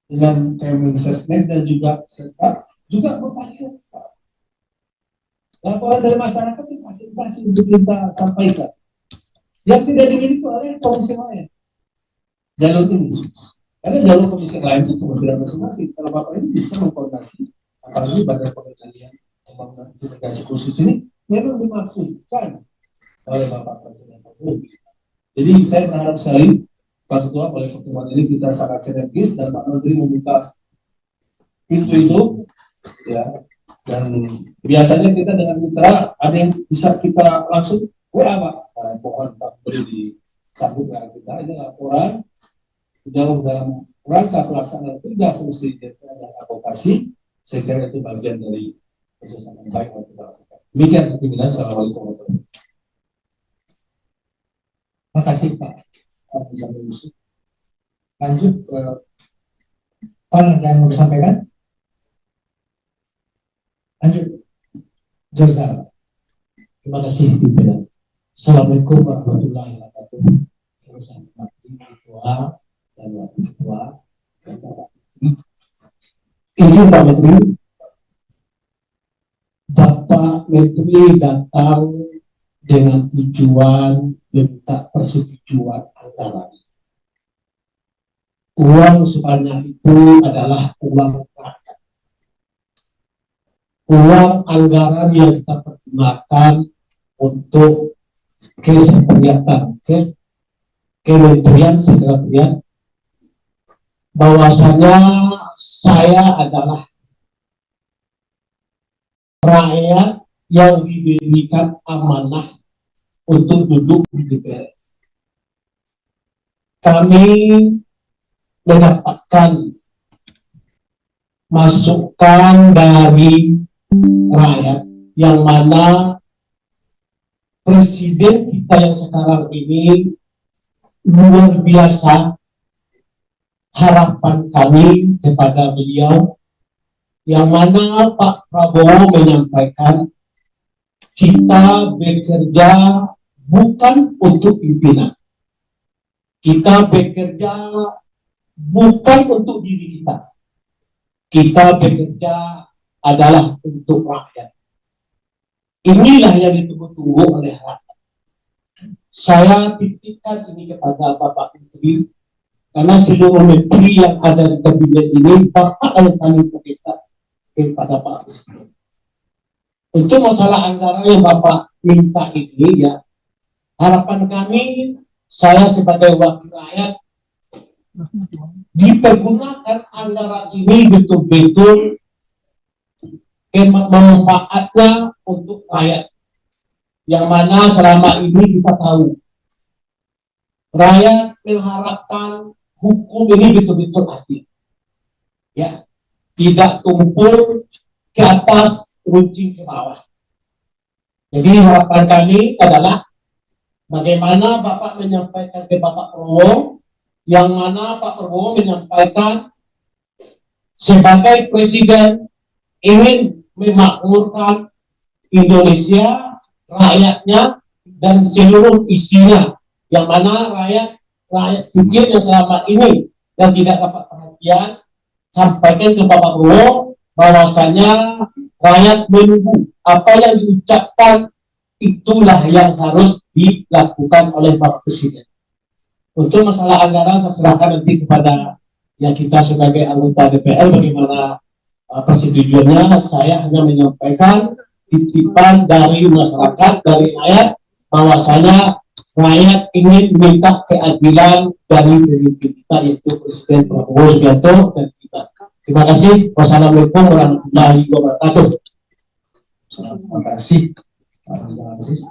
dengan Kemensesnek dan juga Sestak juga memfasilitasi laporan dari masyarakat itu fasilitasi untuk kita sampaikan yang tidak dimiliki oleh komisi lain. Jalur ini karena jalur komisi lain itu kementerian masing-masing. Kalau Bapak ini bisa mengkoordinasi, apalagi Badan Pengendalian Pembangunan Investigasi Khusus ini memang dimaksudkan oleh Bapak Presiden Jokowi. Jadi saya berharap sekali Pak Ketua oleh pertemuan ini kita sangat sinergis dan Pak Menteri membuka pintu itu, ya. Dan biasanya kita dengan mitra ada yang bisa kita langsung WA Pak, mohon Pak beri disambut dengan kita ini laporan jauh dalam rangka pelaksanaan 3 fungsi DPR dan advokasi. Saya kira itu bagian dari kerjasama yang baik untuk kita lakukan. Demikian pimpinan. Assalamualaikum warahmatullahi wabarakatuh.
Terima kasih Pak. Lanjut ke Pak, ada yang mau disampaikan? Lanjut Josal.
Terima kasih pimpinan. Assalamualaikum warahmatullahi wabarakatuh. Bersama Ketua dan Wakil Ketua dan Bapak Menteri. Izin Pak Menteri, Bapak Menteri datang dengan tujuan minta persetujuan anggaran. Uang sebanyak itu adalah uang rakyat. Uang anggaran yang kita pergunakan untuk kegiatan Kementerian Sekretariat, bahwasanya saya adalah rakyat yang diberikan amanah untuk duduk di DPR. Kami mendapatkan masukan dari rakyat yang mana presiden kita yang sekarang ini luar biasa. Harapan kami kepada beliau
yang mana Pak Prabowo menyampaikan kita bekerja bukan untuk pimpinan, kita bekerja bukan untuk diri kita bekerja adalah untuk rakyat. Inilah yang ditunggu-tunggu oleh rakyat. Saya titipkan ini kepada Bapak Menteri, karena seluruh menteri yang ada di kabinet ini Bapak yang paling terdekat kepada Pak Presiden. Untuk masalah anggaran yang Bapak minta ini, ya, harapan kami, saya sebagai wakil rakyat, dipergunakan anggaran ini betul-betul manfaatnya untuk rakyat. Yang mana selama ini kita tahu, rakyat mengharapkan hukum ini betul-betul adil. Ya, tidak tumpul ke atas, runcing ke bawah. Jadi harapan kami adalah bagaimana Bapak menyampaikan ke Bapak Prabowo, yang mana Pak Prabowo menyampaikan sebagai presiden ingin memakmurkan Indonesia, rakyatnya, dan seluruh isinya, yang mana rakyat kecil yang selama ini yang tidak dapat perhatian, sampaikan ke Bapak Prabowo bahwasanya rakyat menunggu apa yang diucapkan, itulah yang harus dilakukan oleh Bapak Presiden. Untuk masalah anggaran saya serahkan nanti kepada yang kita sebagai anggota DPR bagaimana persetujuannya. Saya hanya menyampaikan titipan dari masyarakat, dari rakyat, bahwasanya rakyat ingin minta keadilan dari pemimpin kita, yaitu Presiden Prabowo Subianto dan kita. Terima kasih. Wassalamualaikum warahmatullahi wabarakatuh.
Terima kasih Pak Rizal Aziz.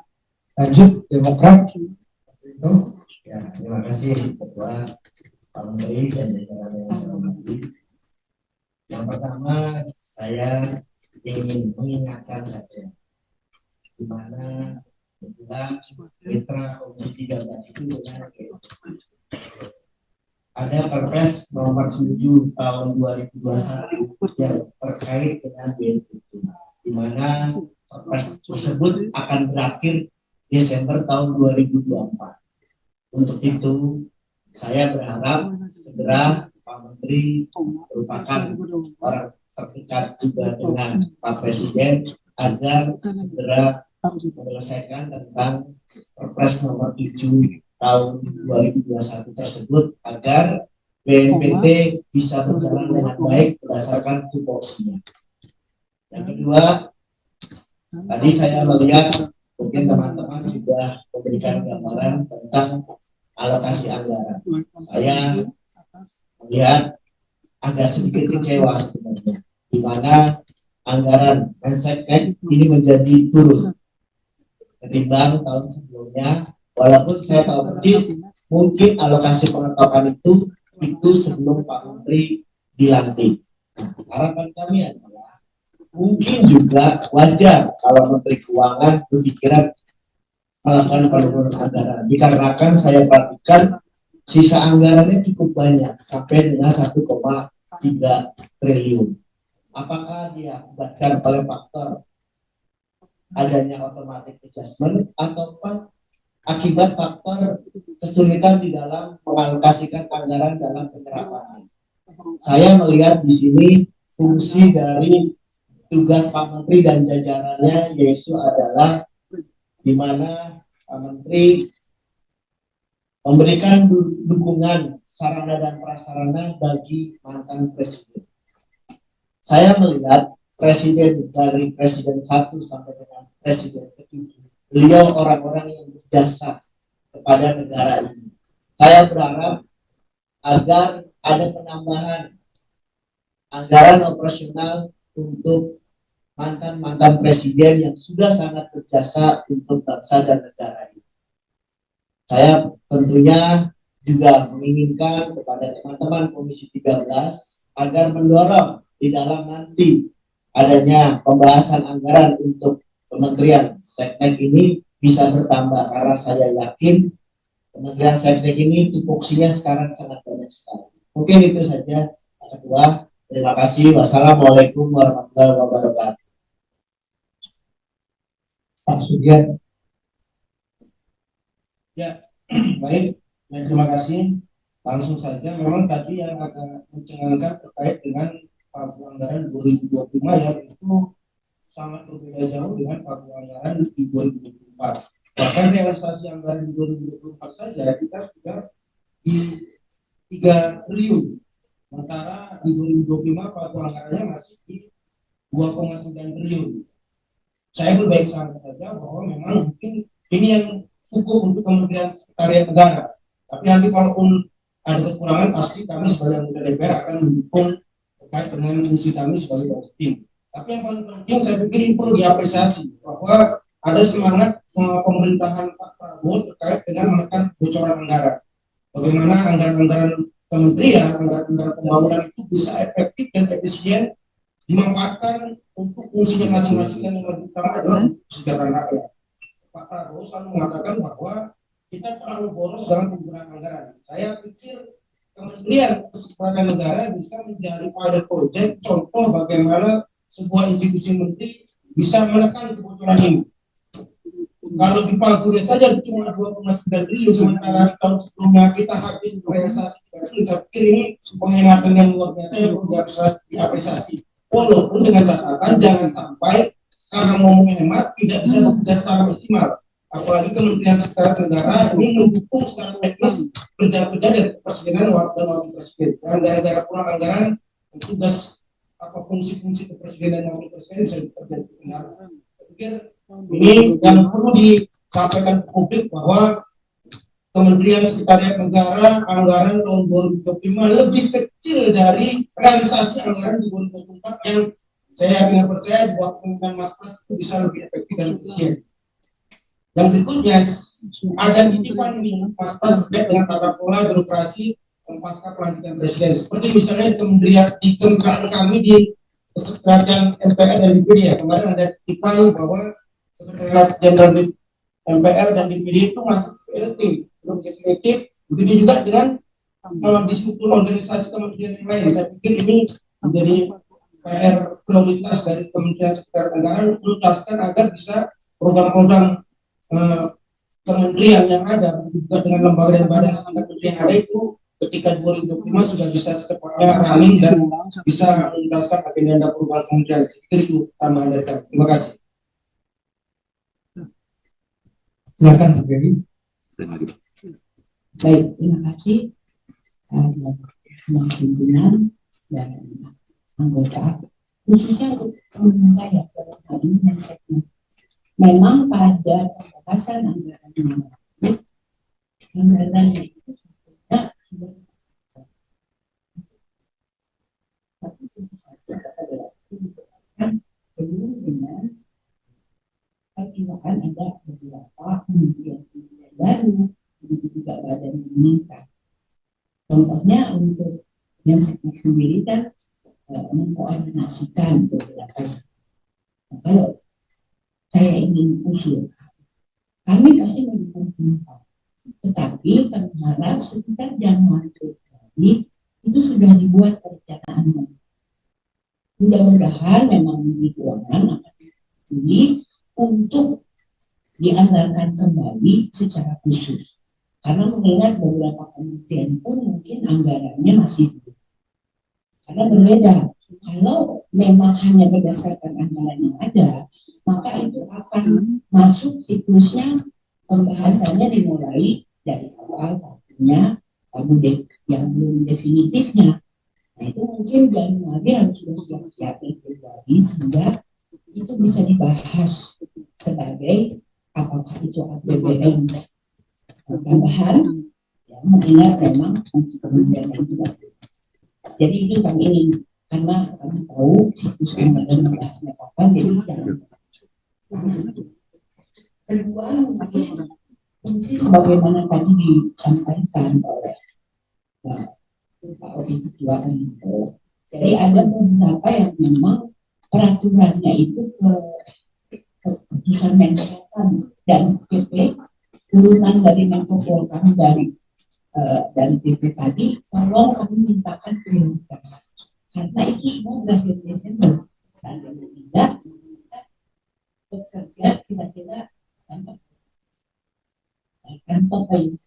Lanjut Demokrat.
Ya, terima kasih Ketua Pak Menteri dan jajaran yang saya hormati. Yang pertama, saya ingin mengingatkan saja di mana kebetulan mitra Komisi 13 itu benar, ada Perpres nomor 7 tahun 2021 yang terkait dengan BNPB, di mana Perpres tersebut akan berakhir Desember tahun 2024. Untuk itu, saya berharap segera Pak Menteri merupakan orang terdekat juga dengan Pak Presiden agar segera menyelesaikan tentang Perpres nomor 7 tahun 2021 tersebut agar BNPB bisa berjalan dengan baik berdasarkan tupoksinya. Yang kedua, tadi saya melihat mungkin teman-teman sudah memberikan gambaran tentang alokasi anggaran. Saya melihat agak sedikit kecewa sebenarnya, di mana anggaran Menseknek ini menjadi turun ketimbang tahun sebelumnya. Walaupun saya tahu persis mungkin alokasi pengetokan itu sebelum Pak Menteri dilantik. Harapan kami adalah mungkin juga wajar kalau Menteri Keuangan berpikiran melakukan penurunan anggaran, dikarenakan saya perhatikan sisa anggarannya cukup banyak sampai dengan 1,3 triliun. Apakah diakibatkan oleh faktor adanya automatic adjustment ataukah akibat faktor kesulitan di dalam mengalokasikan anggaran dalam penyerapannya? Saya melihat di sini fungsi dari tugas Pak Menteri dan jajarannya yaitu adalah di mana Pak Menteri memberikan dukungan sarana dan prasarana bagi mantan presiden. Saya melihat presiden dari presiden 1 sampai dengan presiden ke-7, beliau orang-orang yang berjasa kepada negara ini. Saya berharap agar ada penambahan anggaran operasional untuk mantan-mantan presiden yang sudah sangat berjasa untuk bangsa dan negara ini. Saya tentunya juga menginginkan kepada teman-teman Komisi 13 agar mendorong di dalam nanti adanya pembahasan anggaran untuk Kementerian Seknek ini bisa bertambah, karena saya yakin Kementerian Seknek ini tupoksinya sekarang sangat banyak sekali. Mungkin itu saja, Pak Ketua. Terima kasih. Wassalamualaikum warahmatullahi wabarakatuh.
Pak Sugian.
Baik, terima kasih. Langsung saja, memang tadi yang agak mencengangkan terkait dengan pagu anggaran 2025 ya, itu sangat berbeda jauh dengan pagu anggaran di 2024. Bahkan realisasi anggaran di 2024 saja kita sudah di 3 triliun. Sementara di 2025 pagu anggarannya masih di 2,9 triliun. Saya berbaik sangka saja bahwa memang mungkin ini yang cukup untuk Kementerian Sekretariat Negara. Tapi nanti kalaupun ada kekurangan, pasti kami sebagai anggota DPR akan mendukung terkait dengan fungsi kami sebagai budget tim. Tapi yang paling penting saya pikir ini perlu diapresiasi bahwa ada semangat pemerintahan Pak Prabowo terkait dengan menekan kebocoran anggaran. Bagaimana anggaran-anggaran kementerian, anggaran-anggaran pembangunan itu bisa efektif dan efisien dimanfaatkan untuk fungsinya masing-masing, yang lebih utama adalah kesejahteraan rakyat. Pak Prabowo selalu mengatakan bahwa kita terlalu boros dalam penggunaan anggaran. Saya pikir Kementerian Kesehatan Negara bisa menjadi pilot project contoh bagaimana sebuah institusi menteri bisa menekan kebocoran ini. Kalau di Pagunya saja cuma 2,9 triliun, sementara tahun sebelumnya kita habis realisasi 3 triliun. Saya pikir ini penghematan yang luar biasa yang perlu diapresiasi. Walaupun dengan catatan jangan sampai karena mau menghemat tidak bisa bekerja secara maksimal. Apalagi Kementerian Sekretariat Negara ini mendukung secara teknis kerja-kerja dari Kepresidenan dan Wakil Presiden. Dan gara-gara kurang anggaran, tugas fungsi-fungsi Kepresidenan dan Wakil Presiden bisa dikerjakan benar. Saya pikir ini yang perlu disampaikan ke publik bahwa Kementerian Sekretariat Negara anggaran tahun 2025 lebih kecil dari realisasi anggaran di 2024 yang saya yakin dan percaya bahwa kemungkinan Mas Pras itu bisa lebih efektif dan efisien. Yang berikutnya ada titipan ini Mas Pras terkait dengan tata kelola birokrasi pasca pelantikan presiden. Seperti misalnya di kementerian kami di Sekretariat MPR dan DPD ya, kemarin ada titipan bahwa Sekretariat Jenderal MPR dan DPD itu masih PLT, belum definitif. Begitu juga dengan di struktur organisasi kementerian yang lain. Saya pikir ini menjadi PR prioritas dari Kementerian Sekretariat Negara untuk menuntaskan agar bisa program-program kementerian yang ada juga dengan lembaga dan badan setingkat menteri yang ada itu ketika 2025 sudah bisa secepatnya running dan bisa menuntaskan agenda program kementerian. Saya pikir itu tambahan dari kami. Terima kasih.
Silakan Pak Ferry.
Baik, terima kasih teman pimpinan dan anggota, khususnya untuk teman saya dalam hal ini dan segmen. Memang pada pembahasan anggaran itu sebetulnya sudah tapi tentu saja pada waktu belum dengan perkiraan ada beberapa kementerian baru, begitu juga badan yang meningkat. Contohnya untuk yang sendiri kan mengkoordinasikan beberapa. Nah, kalau saya ingin usul, kami pasti mendukung penumpang, tetapi kami harap sekitar Januari Februari itu sudah dibuat perencanaan. Mudah-mudahan memang Menteri Keuangan akan disetujui untuk dianggarkan kembali secara khusus, karena mengingat beberapa kementerian pun mungkin anggarannya masih belum. Karena berbeda, kalau memang hanya berdasarkan anggaran yang ada, maka itu akan masuk siklusnya pembahasannya dimulai dari awal pagunya, pagu yang belum definitifnya. Nah itu mungkin Januari harus sudah siap-siap di Februari sehingga itu bisa dibahas sebagai apakah itu APBN tambahan, ya, mengingat memang kementerian yang juga. Jadi itu kami ingin, karena kami tahu siklus anggaran membahasnya kapan, jadi jangan. Kedua, mungkin sebagaimana tadi disampaikan oleh Pak Wakil Ketua itu, jadi ada beberapa yang memang peraturannya itu keputusan Menhan dan PP turunan dari Menko Polhukam dari PP tadi, tolong kami mintakan prioritas karena itu semua berakhir Desember. Seandainya tidak, kita bekerja kira-kira tanpa payung.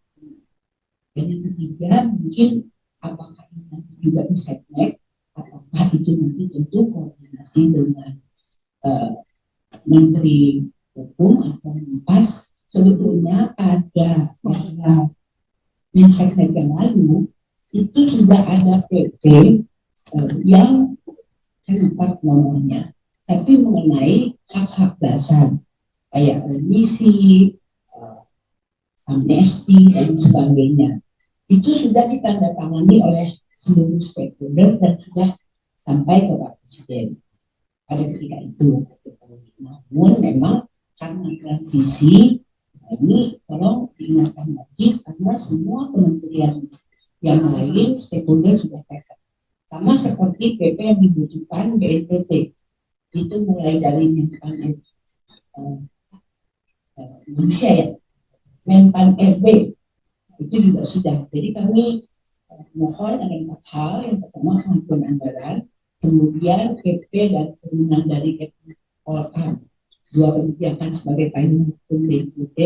Dan yang ketiga, mungkin apakah ini nanti juga diseknek, apakah itu nanti tentu koordinasi dengan Menteri Hukum atau Menpas. Sebetulnya pada era Menseknek yang lalu itu sudah ada PP yang lupa nomornya, tapi mengenai hak-hak dasar kayak remisi, amnesti dan sebagainya, itu sudah ditandatangani oleh seluruh stakeholder dan sudah sampai ke Pak Presiden pada ketika itu. Namun memang karena transisi, ini tolong diingatkan lagi karena semua kementerian yang lain stakeholder sudah taken. Sama seperti PP yang dibutuhkan BNPT, itu mulai dari manusia ya, Menpan RB itu juga sudah. Jadi kami mohon ada 4 hal. Yang pertama pengajuan anggaran, kemudian PP dan turunan dari Polkam, 2 kebijakan sebagai payung hukum BNPT,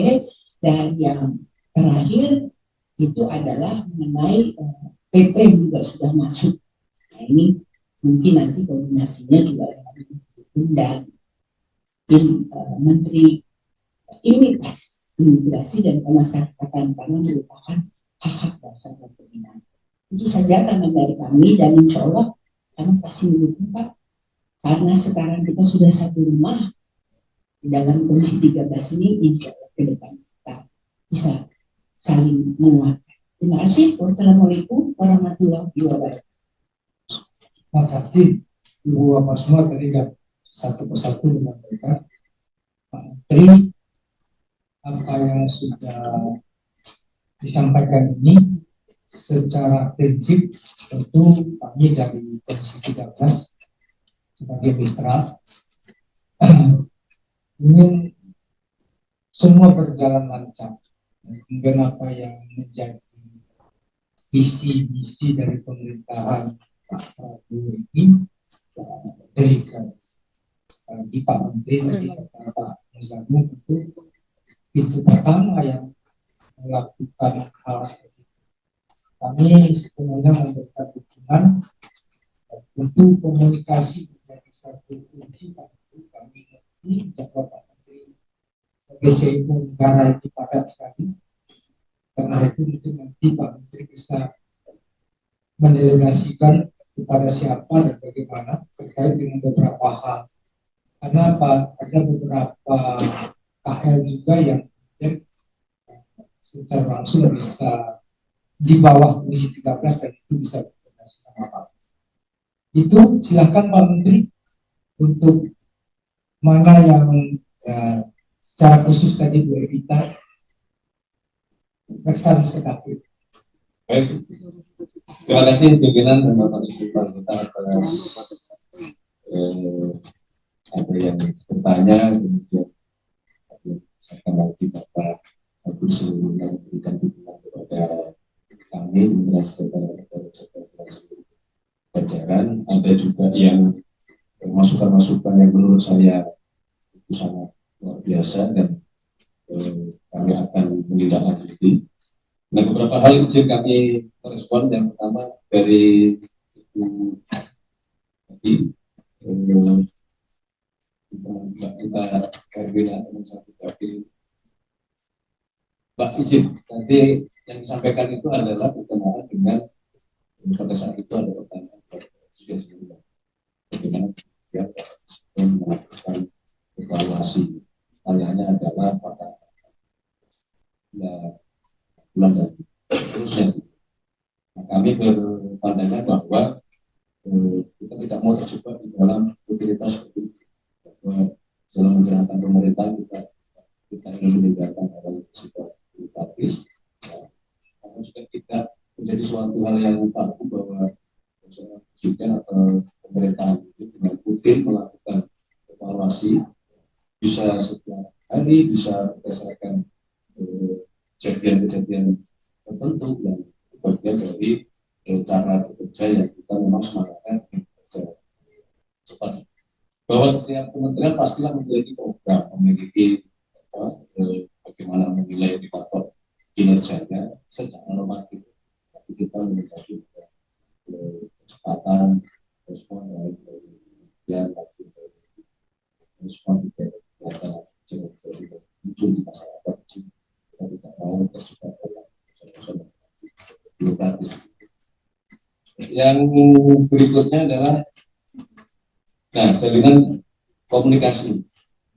dan yang terakhir itu adalah mengenai PP yang juga sudah masuk. Nah ini mungkin nanti koordinasinya juga dengan hukum dan Menteri Imigrasi dan Pemasyarakatan, karena merupakan hak-hak dasar dan pembinaan. Itu saja karena dari kami, dan insya Allah kami pasti mendukung Pak, karena sekarang kita sudah satu rumah di dalam Komisi 13 ini, insya Allah ke depan kita bisa saling menguatkan. Terima kasih. Wassalamualaikum warahmatullahi wabarakatuh.
Terima kasih Ibu Bapak semua, tadi satu persatu menyampaikan Pak Menteri apa yang sudah disampaikan ini. Secara prinsip tentu kami dari Komisi 13 sebagai mitra ingin semua berjalan lancar. Kemudian apa yang menjadi visi misi dari pemerintahan Pak Prabowo ini dari Pak Menteri tadi kata Pak Muzamil, itu pertama yang melakukan hal seperti itu. Kami sepenuhnya memberikan dukungan. Tentu komunikasi menjadi satu kunci. Kami mengerti bahwa Pak Menteri sebagai negara itu padat sekali. Karena itu mungkin nanti Pak Menteri bisa mendelegasikan kepada siapa dan bagaimana terkait dengan beberapa hal. Karena apa? Ada beberapa KL juga yang secara langsung bisa di bawah Komisi 13 dan itu bisa berkoordinasi sama Pak. Itu silakan Pak Menteri untuk mana yang secara khusus tadi Bu Evita rekan sekali.
Baik. Terima kasih pimpinan dan Bapak Ibu kita atas ada yang bertanya, kemudian akan lagi Bapak Ibu seluruhnya memberikan dukungan kepada kami generasi jajaran. Ada juga yang masukan-masukan yang menurut saya itu sangat luar biasa dan kami akan menindaklanjuti. Nah, beberapa hal izin kami merespon. Yang pertama dari Ibu kita Erwina Mbak izin, nanti yang disampaikan itu adalah berkenaan dengan pada saat itu ada pertanyaan Presiden sebelumnya bagaimana dia melakukan evaluasi. Pertanyaannya adalah pada bulan dan terusnya. Nah, kami berpandangan bahwa kita tidak mau terjebak di dalam utilitas seperti itu. Dalam menjalankan pemerintahan kita ingin meninggalkan hal yang bersifat utilitas, karena juga tidak menjadi suatu hal yang tabu bahwa presiden atau pemerintahan itu dengan rutin melakukan evaluasi, bisa setiap hari, bisa berdasarkan kejadian-kejadian tertentu yang bagian dari cara bekerja yang kita memang semangatnya cepat. Bahwa setiap kementerian pastilah memiliki program, memiliki bagaimana menilai indikator kinerjanya secara normatif. Tapi kita menjadi kecepatan respon dari yang respon dari muncul di masyarakat, kita tidak mau terjebak dalam birokratis. Yang berikutnya adalah jalinan komunikasi.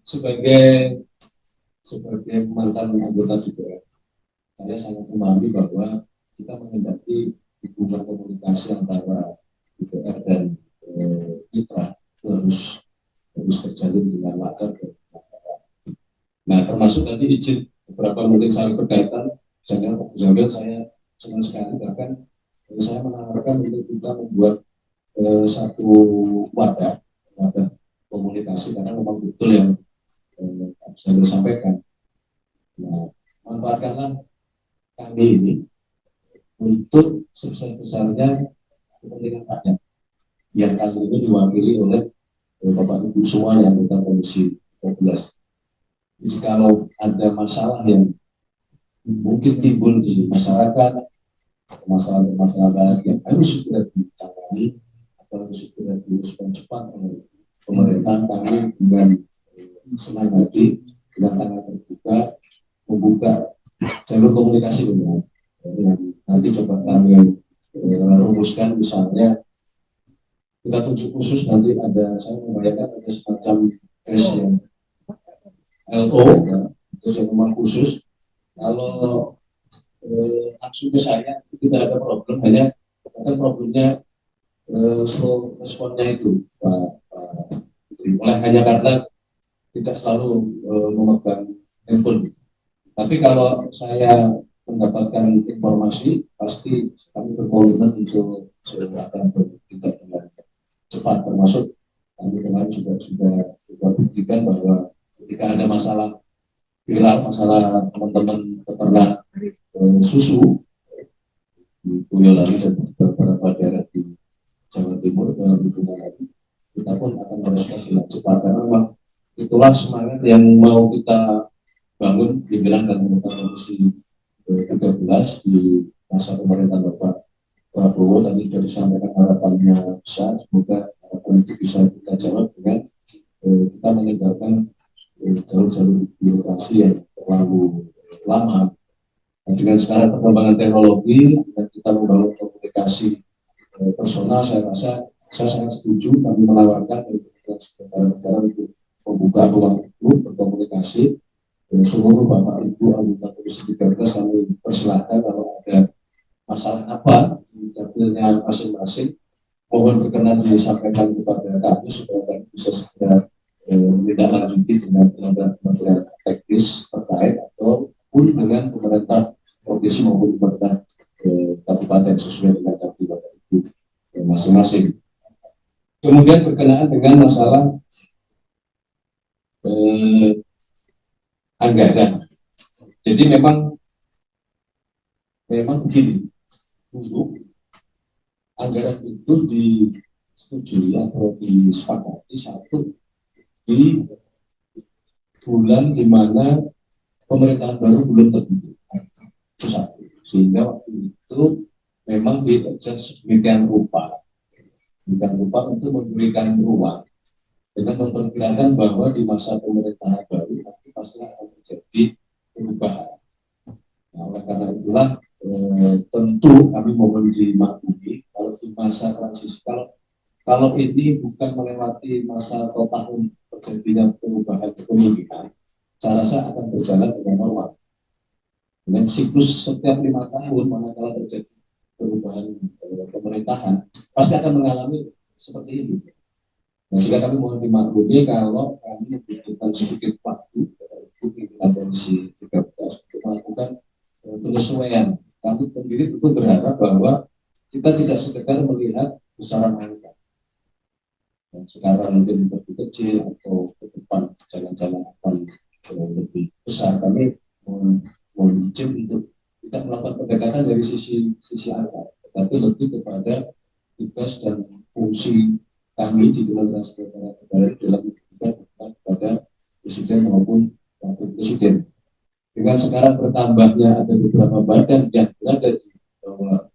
Sebagai mantan anggota DPR, saya sangat memahami bahwa kita menghendaki hubungan komunikasi antara DPR dan mitra harus terjalin dengan lancar. Nah, termasuk tadi izin beberapa mungkin saling berkaitan. Misalnya Pak Jamil, saya senang sekali, bahkan saya menawarkan untuk kita membuat satu wadah komunikasi, karena memang betul yang saya sampaikan. Nah, manfaatkanlah kami ini untuk sebesar-besarnya kepentingan rakyat yang kali ini diwakili oleh Bapak Ibu semua yang anggota Komisi 13. Jadi kalau ada masalah yang mungkin timbul di masyarakat, masalah yang harus segera ditangani atau harus segera direspon cepat oleh pemerintah, kami dengan senang hati, dengan tangan terbuka, membuka jalur komunikasi dengan yang nanti coba kami rumuskan. Misalnya kita tunjuk khusus, nanti ada, saya membayangkan ada semacam tes yang LO, tes yang memang khusus. Kalau langsung ke saya tidak ada problem, hanya problemnya slow responnya itu hanya karena tidak selalu memegang handphone. Tapi kalau saya mendapatkan informasi, pasti kami berkomitmen untuk akan bertindak dengan cepat. Termasuk kami kemarin juga sudah buktikan bahwa ketika ada masalah viral, masalah teman-teman peternak susu di Boyolali dan beberapa daerah di Jawa Timur dalam hitungan hari, kita pun akan merespon dengan cepat, karena memang itulah semangat yang mau kita bangun pimpinan dan anggota Komisi 13 di masa pemerintahan Bapak Prabowo. Tadi sudah disampaikan harapannya besar, semoga harapan itu bisa kita jawab dengan kita meninggalkan jalur-jalur birokrasi yang terlalu lama. Dan dengan sekarang perkembangan teknologi dan kita membangun komunikasi personal, saya rasa saya sangat setuju. Kami menawarkan negara untuk membuka ruang itu berkomunikasi. Seluruh Bapak Ibu anggota Komisi 13 kami persilahkan kalau ada masalah apa di dapilnya masing-masing, mohon berkenan disampaikan kepada kami supaya kami bisa segera menindaklanjuti dengan kementerian teknis terkait ataupun dengan pemerintah provinsi maupun pemerintah kabupaten sesuai dengan dapil Bapak Ibu masing-masing. Kemudian berkenaan dengan masalah anggaran. Jadi memang begini, dulu anggaran itu disetujui atau disepakati satu di bulan di mana pemerintahan baru belum terbentuk. Itu satu. Sehingga waktu itu memang di-adjust sedemikian rupa untuk memberikan ruang dengan memperkirakan bahwa di masa pemerintahan baru nanti pasti akan terjadi perubahan. Nah, oleh karena itulah tentu kami mohon dimaklumi kalau di masa transisi, kalau ini bukan melewati masa atau tahun terjadinya perubahan kepemimpinan, saya rasa akan berjalan dengan normal. Dengan siklus setiap 5 tahun, manakala terjadi perubahan pemerintahan, pasti akan mengalami seperti ini. Nah, jika kami mohon dimaklumi kalau kami membutuhkan sedikit waktu untuk pimpinan Komisi 13 untuk melakukan penyesuaian. Kami sendiri tentu berharap bahwa kita tidak sekedar melihat besaran angka. Dan sekarang mungkin lebih kecil atau ke depan jalan-jalan akan lebih besar. Kami mohon izin untuk tidak melakukan pendekatan dari sisi angka, tetapi lebih kepada tugas dan fungsi kami di Kementerian Sekretariat Negara dalam memberikan kepada Presiden maupun Wakil Presiden. Dengan sekarang bertambahnya ada beberapa badan yang berada di bawah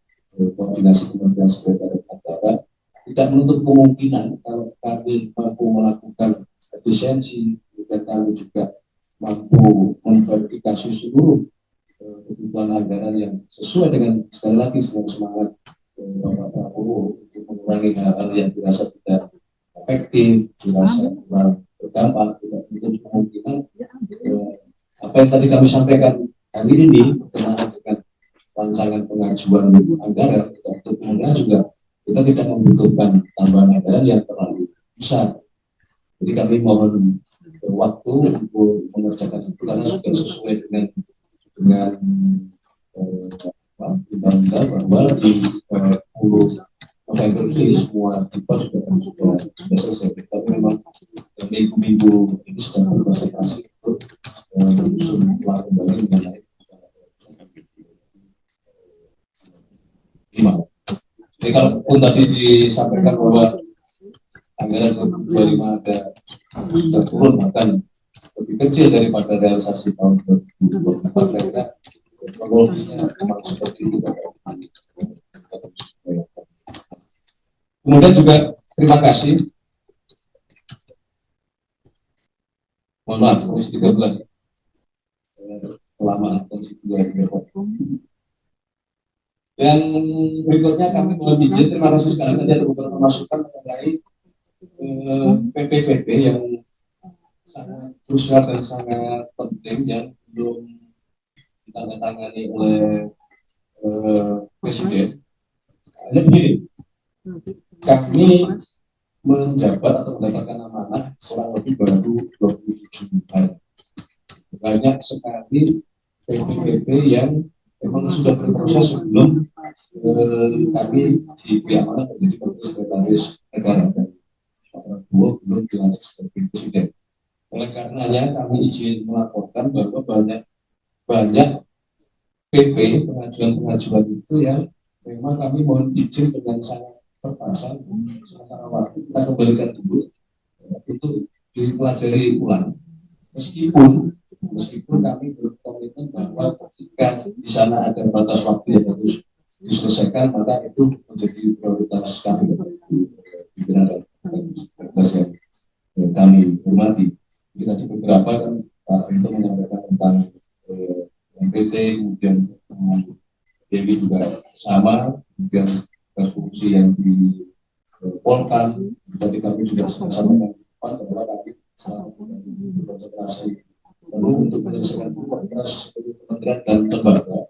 koordinasi Kementerian Sekretariat Negara, tidak menutup kemungkinan kalau kami mampu melakukan efisiensi, dan kami juga mampu memverifikasi seluruh kebutuhan anggaran yang sesuai dengan, sekali lagi, dengan semangat Bapak Prabowo untuk mengurangi hal-hal yang dirasa tidak efektif, dirasa kurang berdampak. Tidak menutup kemungkinan apa yang tadi kami sampaikan hari ini berkenaan dengan rancangan pengajuan anggaran, untuk kemudian juga kita tidak membutuhkan tambahan anggaran yang terlalu besar. Jadi kami mohon waktu untuk mengerjakan itu karena sudah sesuai dengan undang-undang bahwa di 10 November ini semua tipe sudah selesai. Tapi memang minggu-minggu ini sudah berkonsentrasi untuk menyusun ulang kembali mengenai 5. Jadi kalau pun tadi disampaikan bahwa anggaran 2025 ada sudah turun bahkan lebih kecil daripada realisasi tahun 2024, kira-kira kronologisnya memang seperti itu. Kemudian juga terima kasih, mohon maaf, Komisi 13 kelamaan Komisi 2 dan berikutnya kami mohon izin, terima kasih sekali tadi ada beberapa masukan mengenai PPPP yang sangat krusial dan sangat penting yang belum ditandatangani oleh Presiden. Hanya begini, kami menjabat atau mendapatkan amanah kurang lebih baru 27 hari. Banyak sekali PPPP yang memang sudah berproses sebelum kami diberi amanah menjadi Sekretaris Negara dan Pak Prabowo belum dilantik sebagai Presiden. Oleh karenanya kami izin melaporkan bahwa banyak PP pengajuan itu yang memang kami mohon izin dengan sangat terpaksa sementara waktu kita kembalikan dulu untuk dipelajari ulang. Meskipun kami berkomitmen bahwa ketika di sana ada batas waktu yang harus diselesaikan, maka itu menjadi prioritas kami pimpinan yang kami hormati. Kita di beberapa kan Pak Vito menyampaikan tentang MPT, kemudian Dewi juga sama, kemudian fungsi yang di Polkan, tadi kami juga sama-sama dengan Pak, setelah kami berkonsentrasi perlu untuk menyelesaikan kualitas kementerian dan lembaga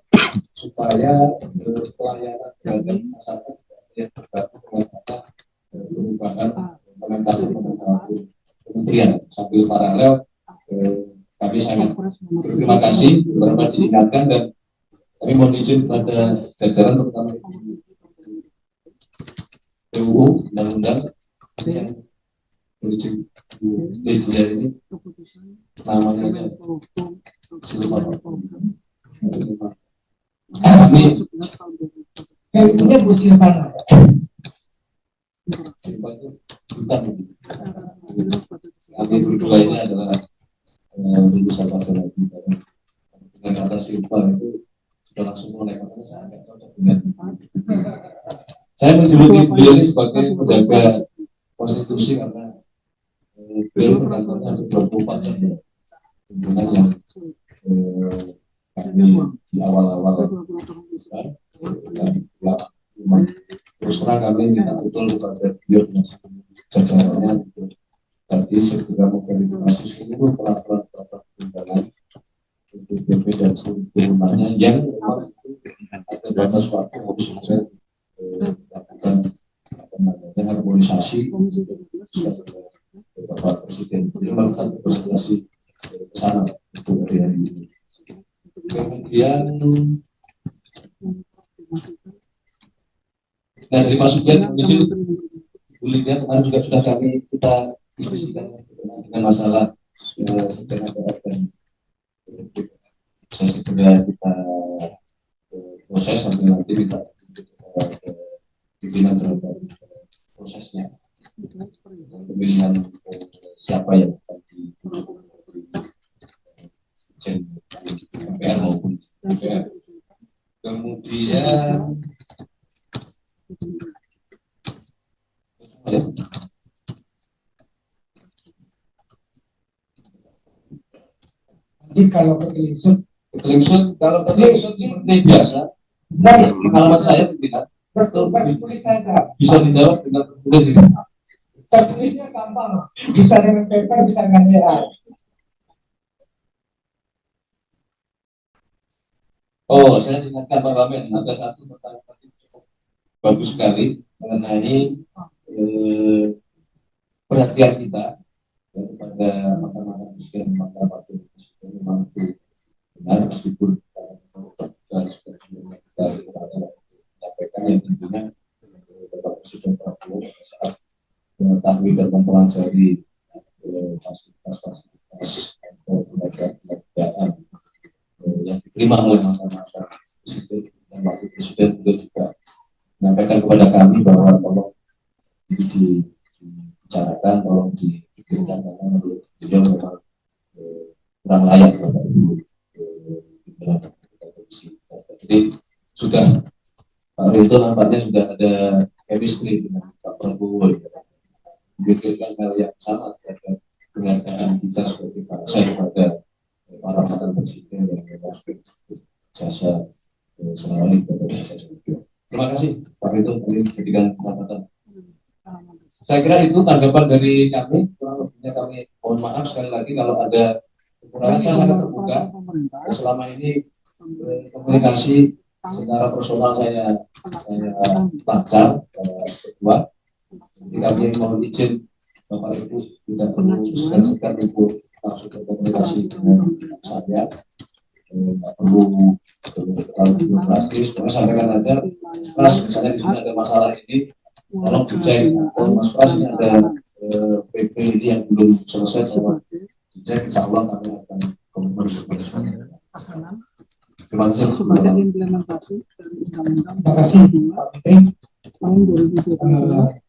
supaya pelayanan terhadap masyarakat yang terbantu dengan perubahan nomenklatur kementerian. Sambil paralel kami sangat berterima kasih beberapa diingatkan dan kami mohon izin kepada jajaran terutama PUU undang-undang yang berizin media ini namanya Silva. Ini
punya Bu Silvana.
Silva itu bukan. Kami berdua ini adalah lulusan sarjana dengan kata Silva itu sudah langsung mulai katanya sangat cocok dengan. Saya menjuluki beliau ini sebagai penjaga konstitusi karena beliau berkantornya 24 jam ya. Dengan yang kami di awal-awal dan terus terang kami minta betul kepada beliau dan jajarannya untuk tadi segera memverifikasi seluruh peraturan perundangan untuk PP dan seluruh turunannya yang memang ada batas waktu harus segera melakukan harmonisasi Bapak Presiden. Jadi melakukan presentasi ke sana untuk hari ini. Kemudian dari Pak Sugeng, izin Bu Lydia kemarin juga sudah kita diskusikan dengan masalah sejarah darat dan bisa segera kita proses sampai nanti kita pimpinan terhadap prosesnya. pemilihan siapa yang akan ditunjuk MPR maupun DPR. Kemudian
Jadi kalau ketelingsut
kalau ketelingsut seperti biasa, pengalaman saya tidak
bertulis saja.
bisa dijawab dengan tertulis itu.
Tertulisnya gampang, bisa dengan paper, bisa dengan WA.
Oh, saya ingatkan Pak Wamen, ada satu pertanyaan tadi cukup bagus sekali mengenai perhatian kita kepada mantan-mantan presiden, mantan wakil presiden. Memang itu benar, meskipun kita menyampaikan yang intinya Bapak Presiden Prabowo saat mengetahui dan mempelajari fasilitas-fasilitas atau pengadaan yang diterima oleh mantan-mantan presiden dan wakil presiden, beliau juga menyampaikan kepada kami bahwa tolong ini dibicarakan, tolong dipikirkan karena menurut beliau memang kurang layak Bapak Ibu pimpinan komisi. Jadi sudah Pak Rinto nampaknya sudah ada chemistry dengan Pak Prabowo, memikirkan hal yang sama terhadap penghargaan kita sebagai bangsa kepada para mantan presiden yang memang jasa selama ini kepada bangsa juga. Terima kasih Pak Rinto, ini jadikan catatan. Saya kira itu tanggapan dari kami. Kurang lebihnya kami mohon maaf sekali lagi kalau ada kekurangan. Saya sangat terbuka. Selama ini komunikasi secara personal saya lancar kedua. Jadi kami mohon izin Bapak Ibu tidak perlu segan-segan untuk langsung berkomunikasi dengan saya. Tidak perlu terlalu praktis. Pokoknya sampaikan aja. Mas, misalnya di sini ada masalah ini, tolong dicek. Oh, Mas Pras, ini ada PP ini yang belum selesai, tolong dicek. Insya Allah kami akan komunikasi kepada semuanya. Terima kasih.
Kepada implementasi dari undang-undang
Terima kasih Pak Menteri.
tahun 2020.